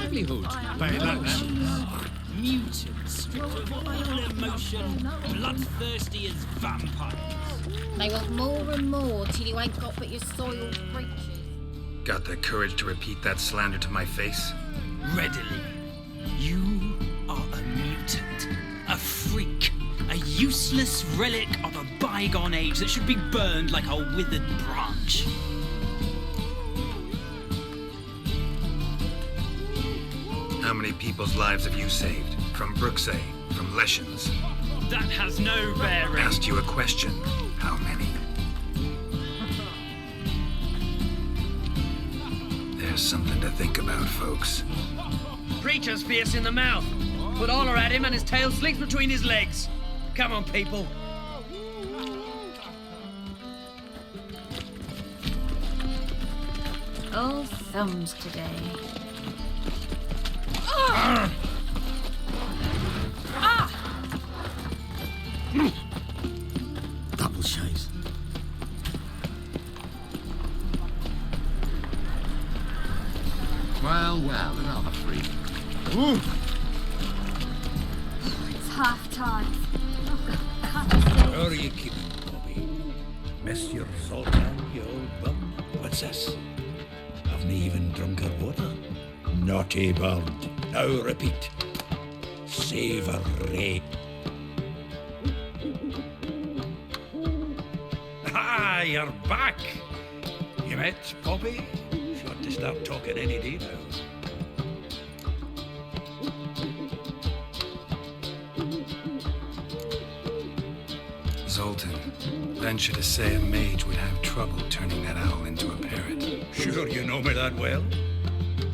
Speaker 14: mutants, stripped of all emotion, bloodthirsty as vampires.
Speaker 5: They want more and more till you ain't got but your soiled creatures.
Speaker 3: Got the courage to repeat that slander to my face?
Speaker 14: Readily. You are a mutant, a freak, a useless relic of a bygone age that should be burned like a withered branch.
Speaker 3: How many people's lives have you saved? From Brooksay? From Leshens?
Speaker 14: That has no bearing.
Speaker 3: Asked you a question. How many? There's something to think about, folks.
Speaker 15: Preacher's fierce in the mouth. Put holler at him and his tail slinks between his legs. Come on, people.
Speaker 12: All thumbs today.
Speaker 9: Double shave.
Speaker 11: Well, another freak.
Speaker 8: It's half time.
Speaker 1: How are you keeping, Bobby? Miss your Zoltan, you old bum? What's this? Haven't even drunk her water? Naughty bird. Now repeat. Savoury. Ah, you're back. You met Bobby? She ought to start talking any day now.
Speaker 3: Zoltan, venture to say a mage would have trouble turning that owl into a parrot.
Speaker 1: Sure you know me that well.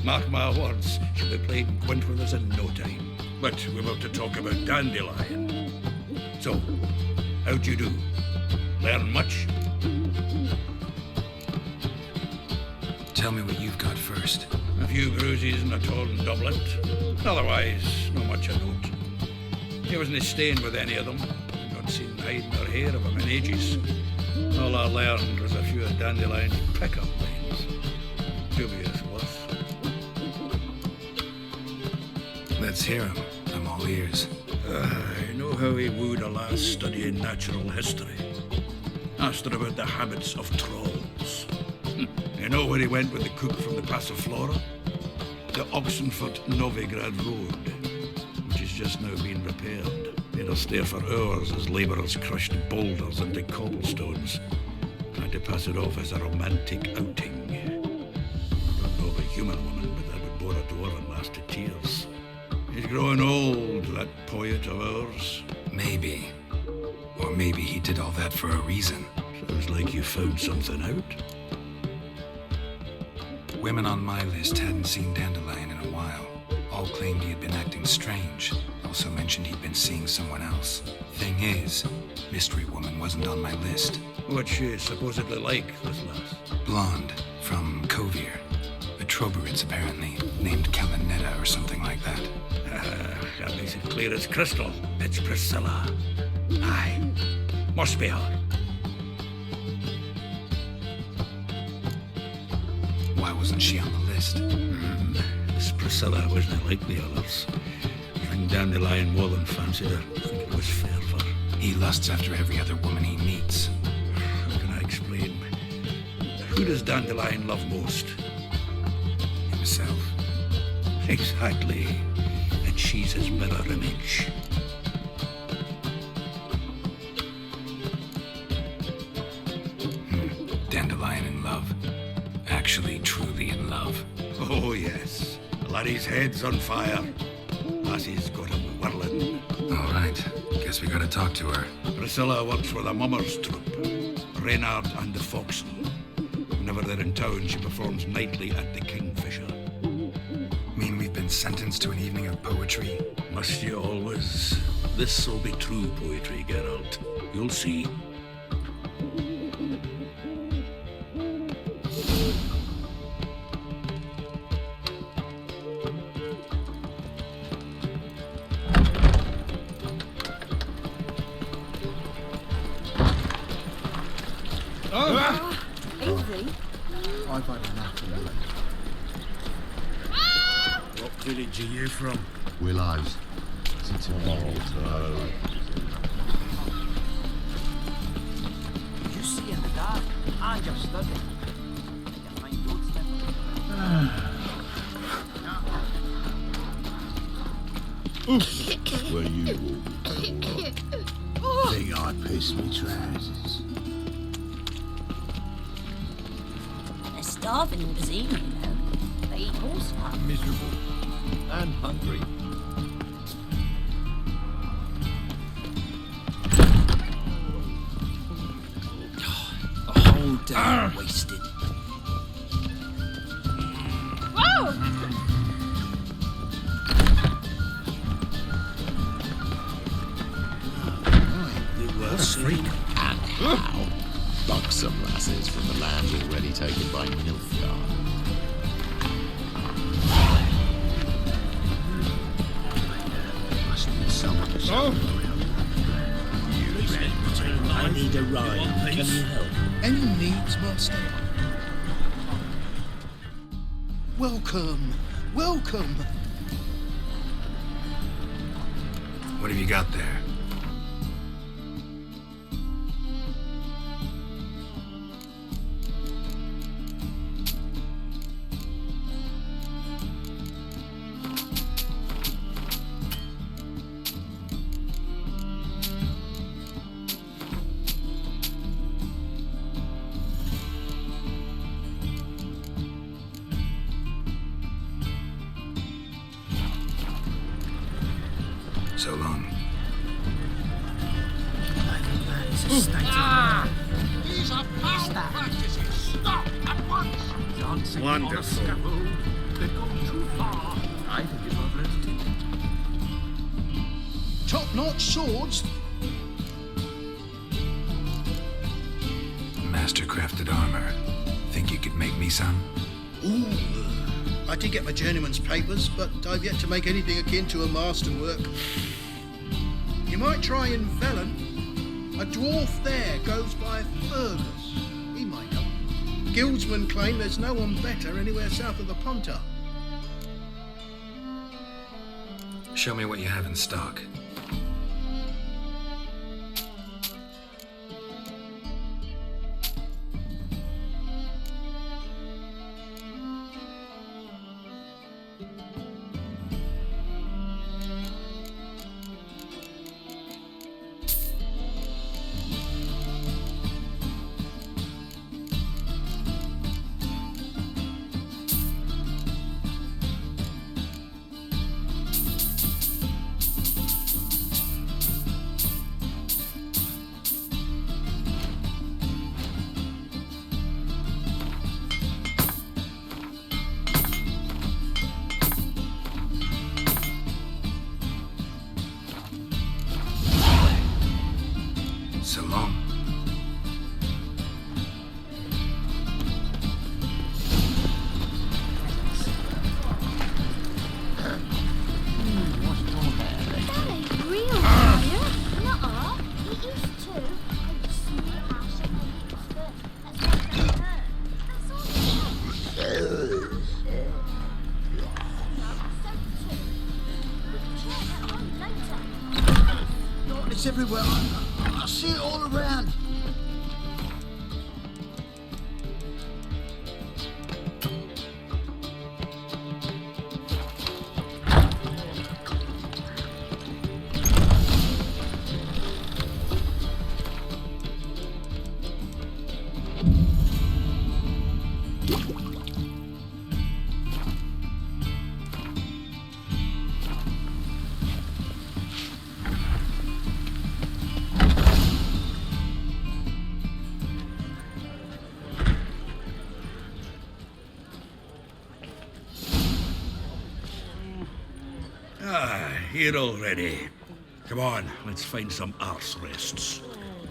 Speaker 1: Mark my words, she'll be playing quint with us in no time. But we're about to talk about Dandelion. So, how'd you do? Learn much?
Speaker 3: Tell me what you've got first.
Speaker 1: A few bruises and a torn doublet. Otherwise, not much of note. He wasn't staying with any of them. Not seen hide nor hair of him in ages. All I learned was a few of Dandelion's pick-up lines. Dubious worth.
Speaker 3: Let's hear him. I'm all ears.
Speaker 1: I know how he wooed a lass studying natural history. Asked her about the habits of trolls. You know where he went with the cook from the Passiflora? The Oxenford-Novigrad Road, which has just now been repaired. Made us stare for hours as labourers crushed boulders into cobblestones, trying to pass it off as a romantic outing. Don't know of a human woman, but that would bore a dwarven lass to tears. He's growing old, that poet of ours?
Speaker 3: Maybe. Or maybe he did all that for a reason.
Speaker 1: Sounds like you found something out.
Speaker 3: Women on my list hadn't seen Dandelion in a while. All claimed he had been acting strange. Also mentioned he'd been seeing someone else. Thing is, Mystery Woman wasn't on my list.
Speaker 1: What's she supposedly like, this lass?
Speaker 3: Blonde, from Kovier. A Troberitz, apparently, named Kalinetta or something like that.
Speaker 1: That makes it clear as crystal. It's Priscilla. Aye. Must be her.
Speaker 3: Why wasn't she on the list?
Speaker 1: This Priscilla wasn't like the others. I think Dandelion more than fancied her. I think it was fair for her.
Speaker 3: He lusts after every other woman he meets.
Speaker 1: How can I explain? Who does Dandelion love most?
Speaker 3: Himself.
Speaker 1: Exactly. And she's his mirror image.
Speaker 3: Dandelion in love. Actually, truly in love.
Speaker 1: Oh, yes. Laddie's head's on fire. Lassie's got him whirling.
Speaker 3: All right. Guess we gotta talk to her.
Speaker 1: Priscilla works for the Mummers troupe. Reynard and the Foxen. Whenever they're in town, she performs nightly at the Kingfisher.
Speaker 3: Mean we've been sentenced to an evening of poetry?
Speaker 1: Must you always? This'll be true poetry, Geralt. You'll see.
Speaker 9: Easy. I've had enough of it.
Speaker 11: What village are you from?
Speaker 9: Willows. It's a
Speaker 15: You see in the dark, and you're studying. You find good stuff.
Speaker 9: Were you all think I pissed me trousers?
Speaker 16: They're starving in Brazil, you know. They eat horse fat.
Speaker 9: Miserable and hungry.
Speaker 14: A whole day wasted.
Speaker 8: Whoa!
Speaker 9: What a freak. And how? Buxom lasses from the land already taken by Nilfgaard. Must be someone around.
Speaker 11: I need a ride. Can you help?
Speaker 13: Any needs, Master? Welcome, welcome.
Speaker 3: What have you got there? So long.
Speaker 2: These are foul practices. Stop at once.
Speaker 11: Dancing on a scaffold.
Speaker 2: They've gone too far.
Speaker 11: I think it's not ready.
Speaker 13: Top-notch swords.
Speaker 3: Master-crafted armor. Think you could make me some?
Speaker 13: Ooh. I did get my journeyman's papers, but I've yet to make anything akin to a masterwork. You might try in Velen. A dwarf there goes by Fergus. He might help. Guildsmen claim there's no one better anywhere south of the Pontar.
Speaker 3: Show me what you have in stock.
Speaker 17: It's everywhere. I see it all around.
Speaker 1: Here already. Come on, let's find some arse rests.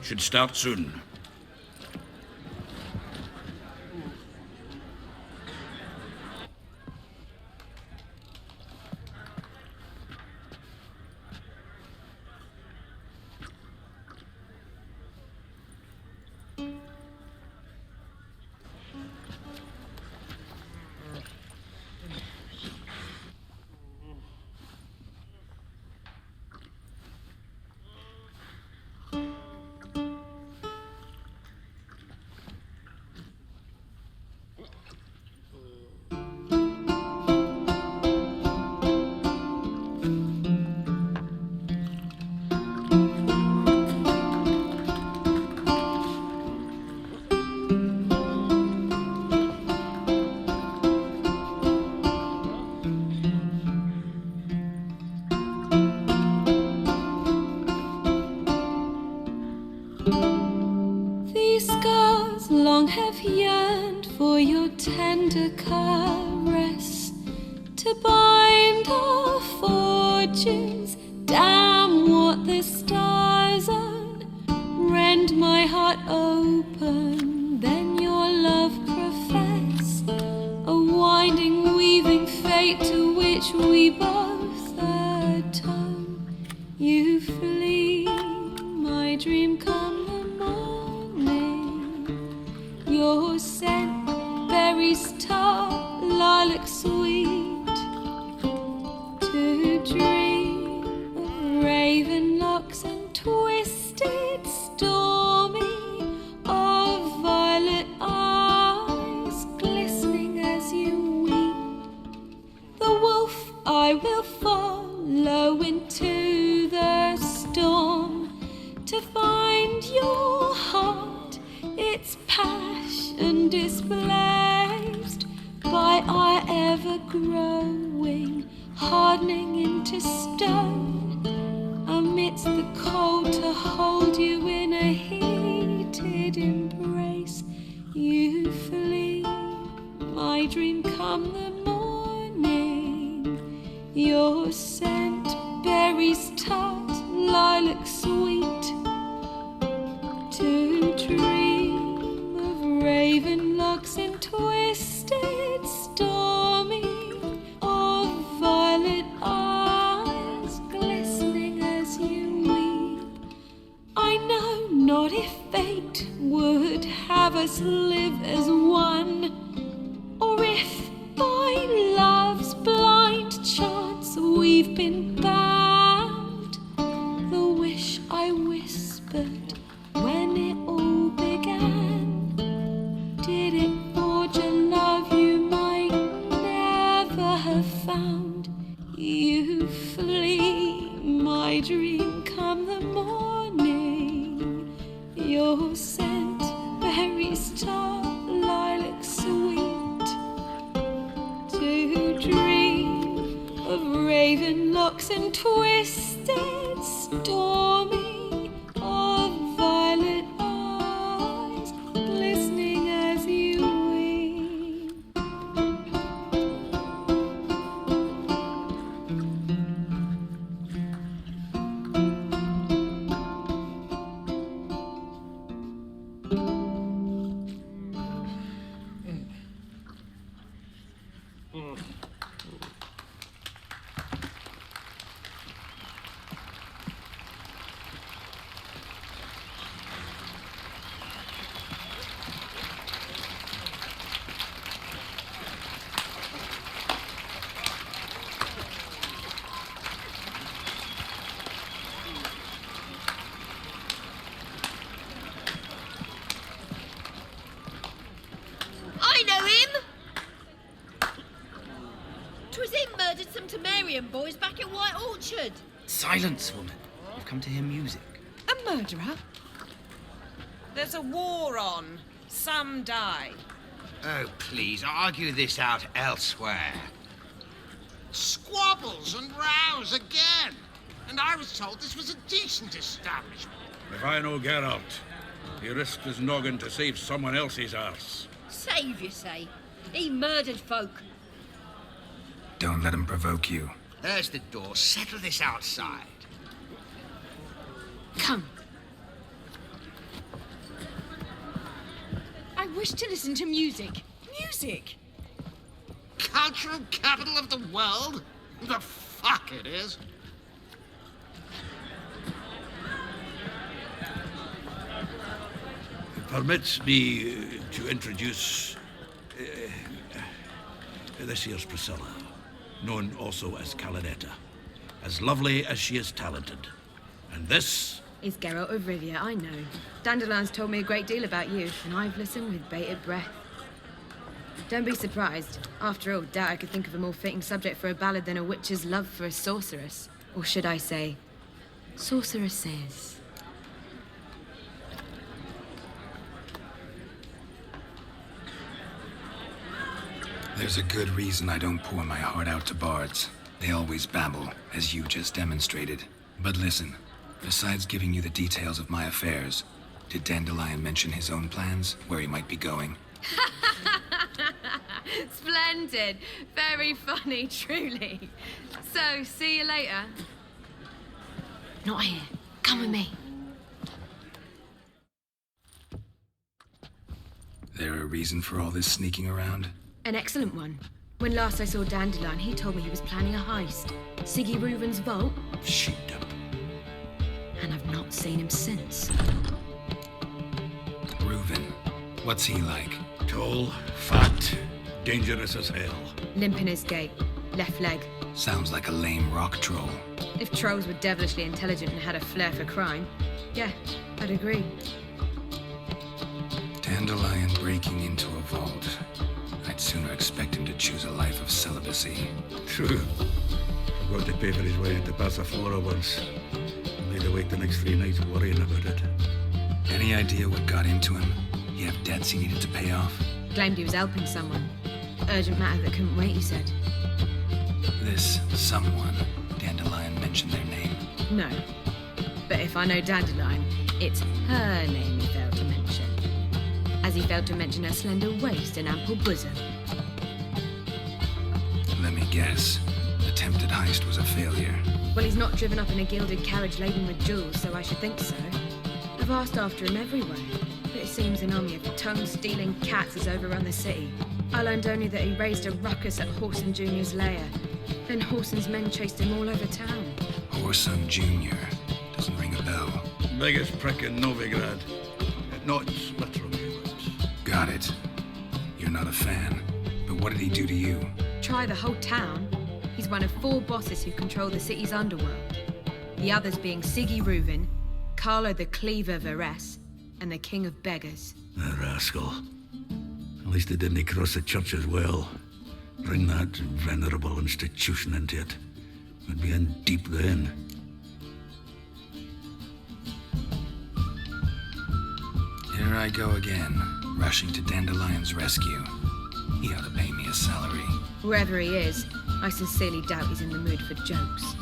Speaker 1: Should start soon.
Speaker 10: These scars long have yearned for your tender caress, to bind our fortunes. Damn what the stars own. Rend my heart open, then your love profess, a winding, weaving fate to which we both atone. You flee, my dream come the morning. Your scent berries tart, lilac sweet, to dream of raven locks and twisted stormy, of violet eyes glistening as you weep. The wolf I will follow into the storm, to find your heart, its passion displaced by our ever-growing, hardening into stone, amidst the cold to hold you in a heated embrace. You flee, my dream come the morning. Your scent berries tart, lilac sweet, to dream of raven locks and twisted stormy, of violet eyes glistening as you weep. I know not if fate would have us live as one, or if by love's blind chance we've been bound. The wish I whispered when it all began, did it forge a love you might never have found? You flee, my dream come the morning. Your scent berries tart, lilac sweet, to dream of raven locks and twisted stormy, of violet eyes glistening as you weep.
Speaker 5: Barbarian boys back at White Orchard.
Speaker 14: Silence, woman. You've come to hear music.
Speaker 10: A murderer? There's a war on. Some die.
Speaker 2: Oh, please, argue this out elsewhere. Squabbles and rows again. And I was told this was a decent establishment.
Speaker 1: If I know Geralt, he risked his noggin to save someone else's arse.
Speaker 5: Save, you say? He murdered folk.
Speaker 3: Don't let him provoke you.
Speaker 2: There's the door. Settle this outside.
Speaker 10: Come. I wish to listen to music. Music!
Speaker 2: Cultural capital of the world? The fuck it is.
Speaker 1: Permits me to introduce this here's Priscilla, known also as Calinetta, as lovely as she is talented. And this
Speaker 10: is Geralt of Rivia, I know. Dandelion's told me a great deal about you, and I've listened with bated breath. Don't be surprised. After all, doubt I could think of a more fitting subject for a ballad than a witch's love for a sorceress. Or should I say, sorceresses.
Speaker 3: There's a good reason I don't pour my heart out to bards. They always babble, as you just demonstrated. But listen, besides giving you the details of my affairs, did Dandelion mention his own plans, where he might be going?
Speaker 10: Splendid. Very funny, truly. So, see you later. Not here. Come with me.
Speaker 3: There a reason for all this sneaking around?
Speaker 10: An excellent one. When last I saw Dandelion, he told me he was planning a heist. Siggy Reuven's vault.
Speaker 1: Sheeped up.
Speaker 10: And I've not seen him since.
Speaker 3: Reuven. What's he like?
Speaker 1: Tall, fat, dangerous as hell.
Speaker 10: Limp in his gait. Left leg.
Speaker 3: Sounds like a lame rock troll.
Speaker 10: If trolls were devilishly intelligent and had a flair for crime, yeah, I'd agree.
Speaker 3: Dandelion breaking into a vault. I'd sooner expect him to choose a life of celibacy.
Speaker 1: True. Forgot to pay for his way into Passiflora once. Laid awake the next 3 nights worrying about it.
Speaker 3: Any idea what got into him? He have debts he needed to pay off?
Speaker 10: Claimed he was helping someone. Urgent matter that couldn't wait, he said.
Speaker 3: This someone, Dandelion mentioned their name?
Speaker 10: No. But if I know Dandelion, it's her name he failed to mention. As he failed to mention her slender waist and ample bosom.
Speaker 3: Let me guess. The attempted heist was a failure.
Speaker 10: Well, he's not driven up in a gilded carriage laden with jewels, so I should think so. I've asked after him everywhere, but it seems an army of tongue-stealing cats has overrun the city. I learned only that he raised a ruckus at Whoreson Jr.'s lair. Then Whoreson's men chased him all over town.
Speaker 3: Whoreson Jr. Doesn't ring a bell.
Speaker 1: Biggest prick in Novigrad. Not literally, but...
Speaker 3: Got it. You're not a fan. But what did he do to you?
Speaker 10: Try the whole town. He's one of 4 bosses who control the city's underworld. The others being Siggy Reuven, Carlo the Cleaver Varese, and the King of Beggars.
Speaker 1: The rascal. At least they didn't cross the church as well. Bring that venerable institution into it. We'd be in deep then.
Speaker 3: Here I go again, rushing to Dandelion's rescue. He ought to pay me a salary.
Speaker 10: Wherever he is, I sincerely doubt he's in the mood for jokes.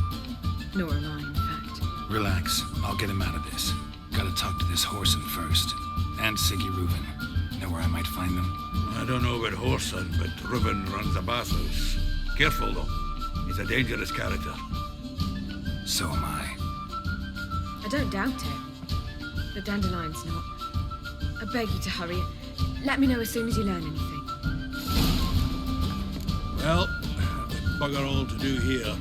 Speaker 10: Nor am I, in fact.
Speaker 3: Relax, I'll get him out of this. Gotta talk to this Whoreson first. And Siggy Reuven. Know where I might find them?
Speaker 1: I don't know about Whoreson, but Reuven runs a bathhouse. Careful, though. He's a dangerous character.
Speaker 3: So am I.
Speaker 10: I don't doubt it. But Dandelion's not. I beg you to hurry. Let me know as soon as you learn anything.
Speaker 1: Well, bugger all to do here.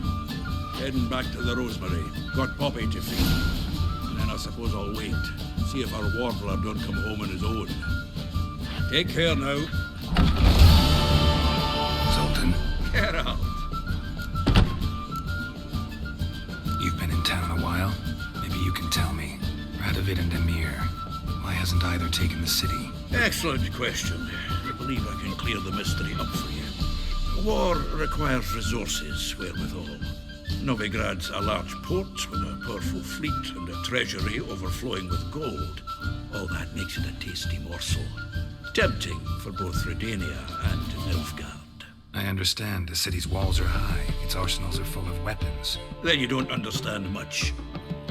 Speaker 1: Heading back to the Rosemary. Got Poppy to feed. And then I suppose I'll wait. See if our warbler don't come home on his own. Take care now.
Speaker 3: Zoltan.
Speaker 1: Get out.
Speaker 3: You've been in town a while? Maybe you can tell me. Radovid and Emir. Why hasn't either taken the city?
Speaker 1: Excellent question. I believe I can clear the mystery up for you. War requires resources wherewithal. Novigrad's a large port with a powerful fleet and a treasury overflowing with gold. All that makes it a tasty morsel. Tempting for both Redania and Nilfgaard.
Speaker 3: I understand. The city's walls are high. Its arsenals are full of weapons.
Speaker 1: Then you don't understand much.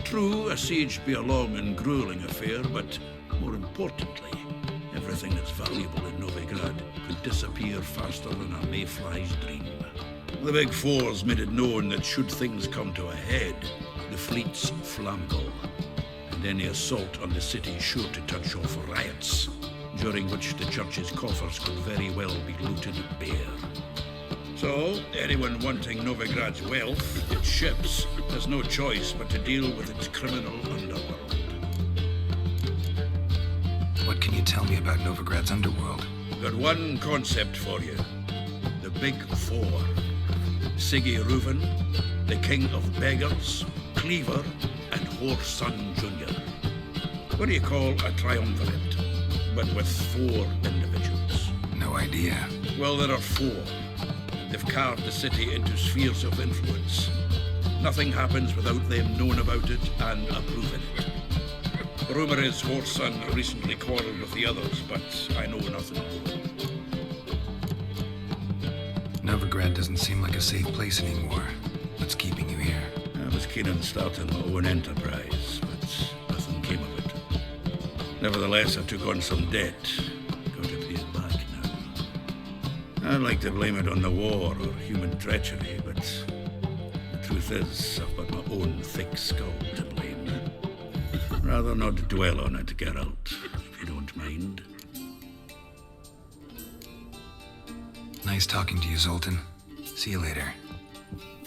Speaker 1: True, a siege be a long and grueling affair, but more importantly, everything that's valuable in Novigrad could disappear faster than a mayfly's dream. The Big Four's made it known that should things come to a head, the fleet's flammable, and any assault on the city's sure to touch off riots, during which the church's coffers could very well be looted bare. So, anyone wanting Novigrad's wealth, its ships, has no choice but to deal with its criminal underworld.
Speaker 3: What can you tell me about Novigrad's underworld?
Speaker 1: Got one concept for you. The Big Four. Siggy Reuven, the King of Beggars, Cleaver, and Whoreson Jr. What do you call a triumvirate, but with 4 individuals?
Speaker 3: No idea.
Speaker 1: Well, there are 4. They've carved the city into spheres of influence. Nothing happens without them knowing about it and approving it. Rumour is Whoreson recently quarrelled with the others, but I know nothing more.
Speaker 3: Novigrad doesn't seem like a safe place anymore. What's keeping you here?
Speaker 1: I was keen on starting my own enterprise, but nothing came of it. Nevertheless, I took on some debt. Got to pay it back now. I'd like to blame it on the war or human treachery, but the truth is, I've got my own thick skull to blame. Rather not dwell on it, Geralt, if you don't mind.
Speaker 3: Nice talking to you, Zoltan. See you later.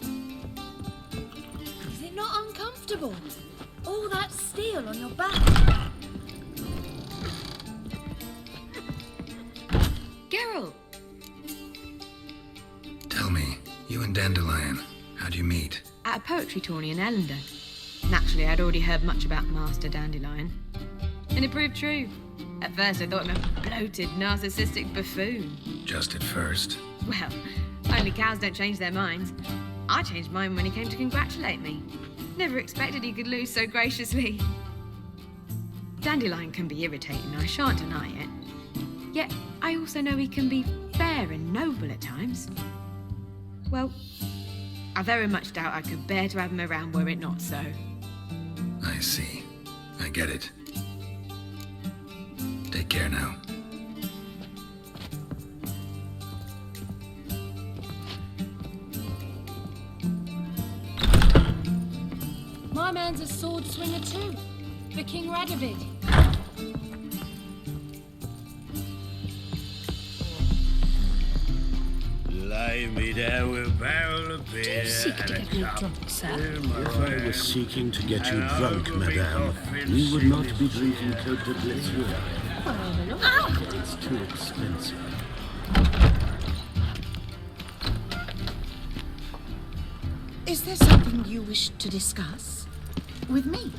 Speaker 12: Is it not uncomfortable? All that steel on your back. Geralt!
Speaker 3: Tell me, you and Dandelion, how'd you meet?
Speaker 10: At a poetry tourney in Ellendon. Naturally, I'd already heard much about Master Dandelion. And it proved true. At first, I thought him a bloated, narcissistic buffoon.
Speaker 3: Just at first.
Speaker 10: Well, only cows don't change their minds. I changed mine when he came to congratulate me. Never expected he could lose so graciously. Dandelion can be irritating, I shan't deny it. Yet, I also know he can be fair and noble at times. Well, I very much doubt I could bear to have him around were it not so.
Speaker 3: I see. I get it. Take care now.
Speaker 8: My man's a sword swinger too, for King Radovid.
Speaker 18: Lay me down with a barrel of beer.
Speaker 8: Do you seek to get me drunk, sir?
Speaker 18: If I was seeking to get you drunk, madame, we would not be drinking Cote de Blessure. It's too expensive.
Speaker 19: Is there something you wish to discuss with me?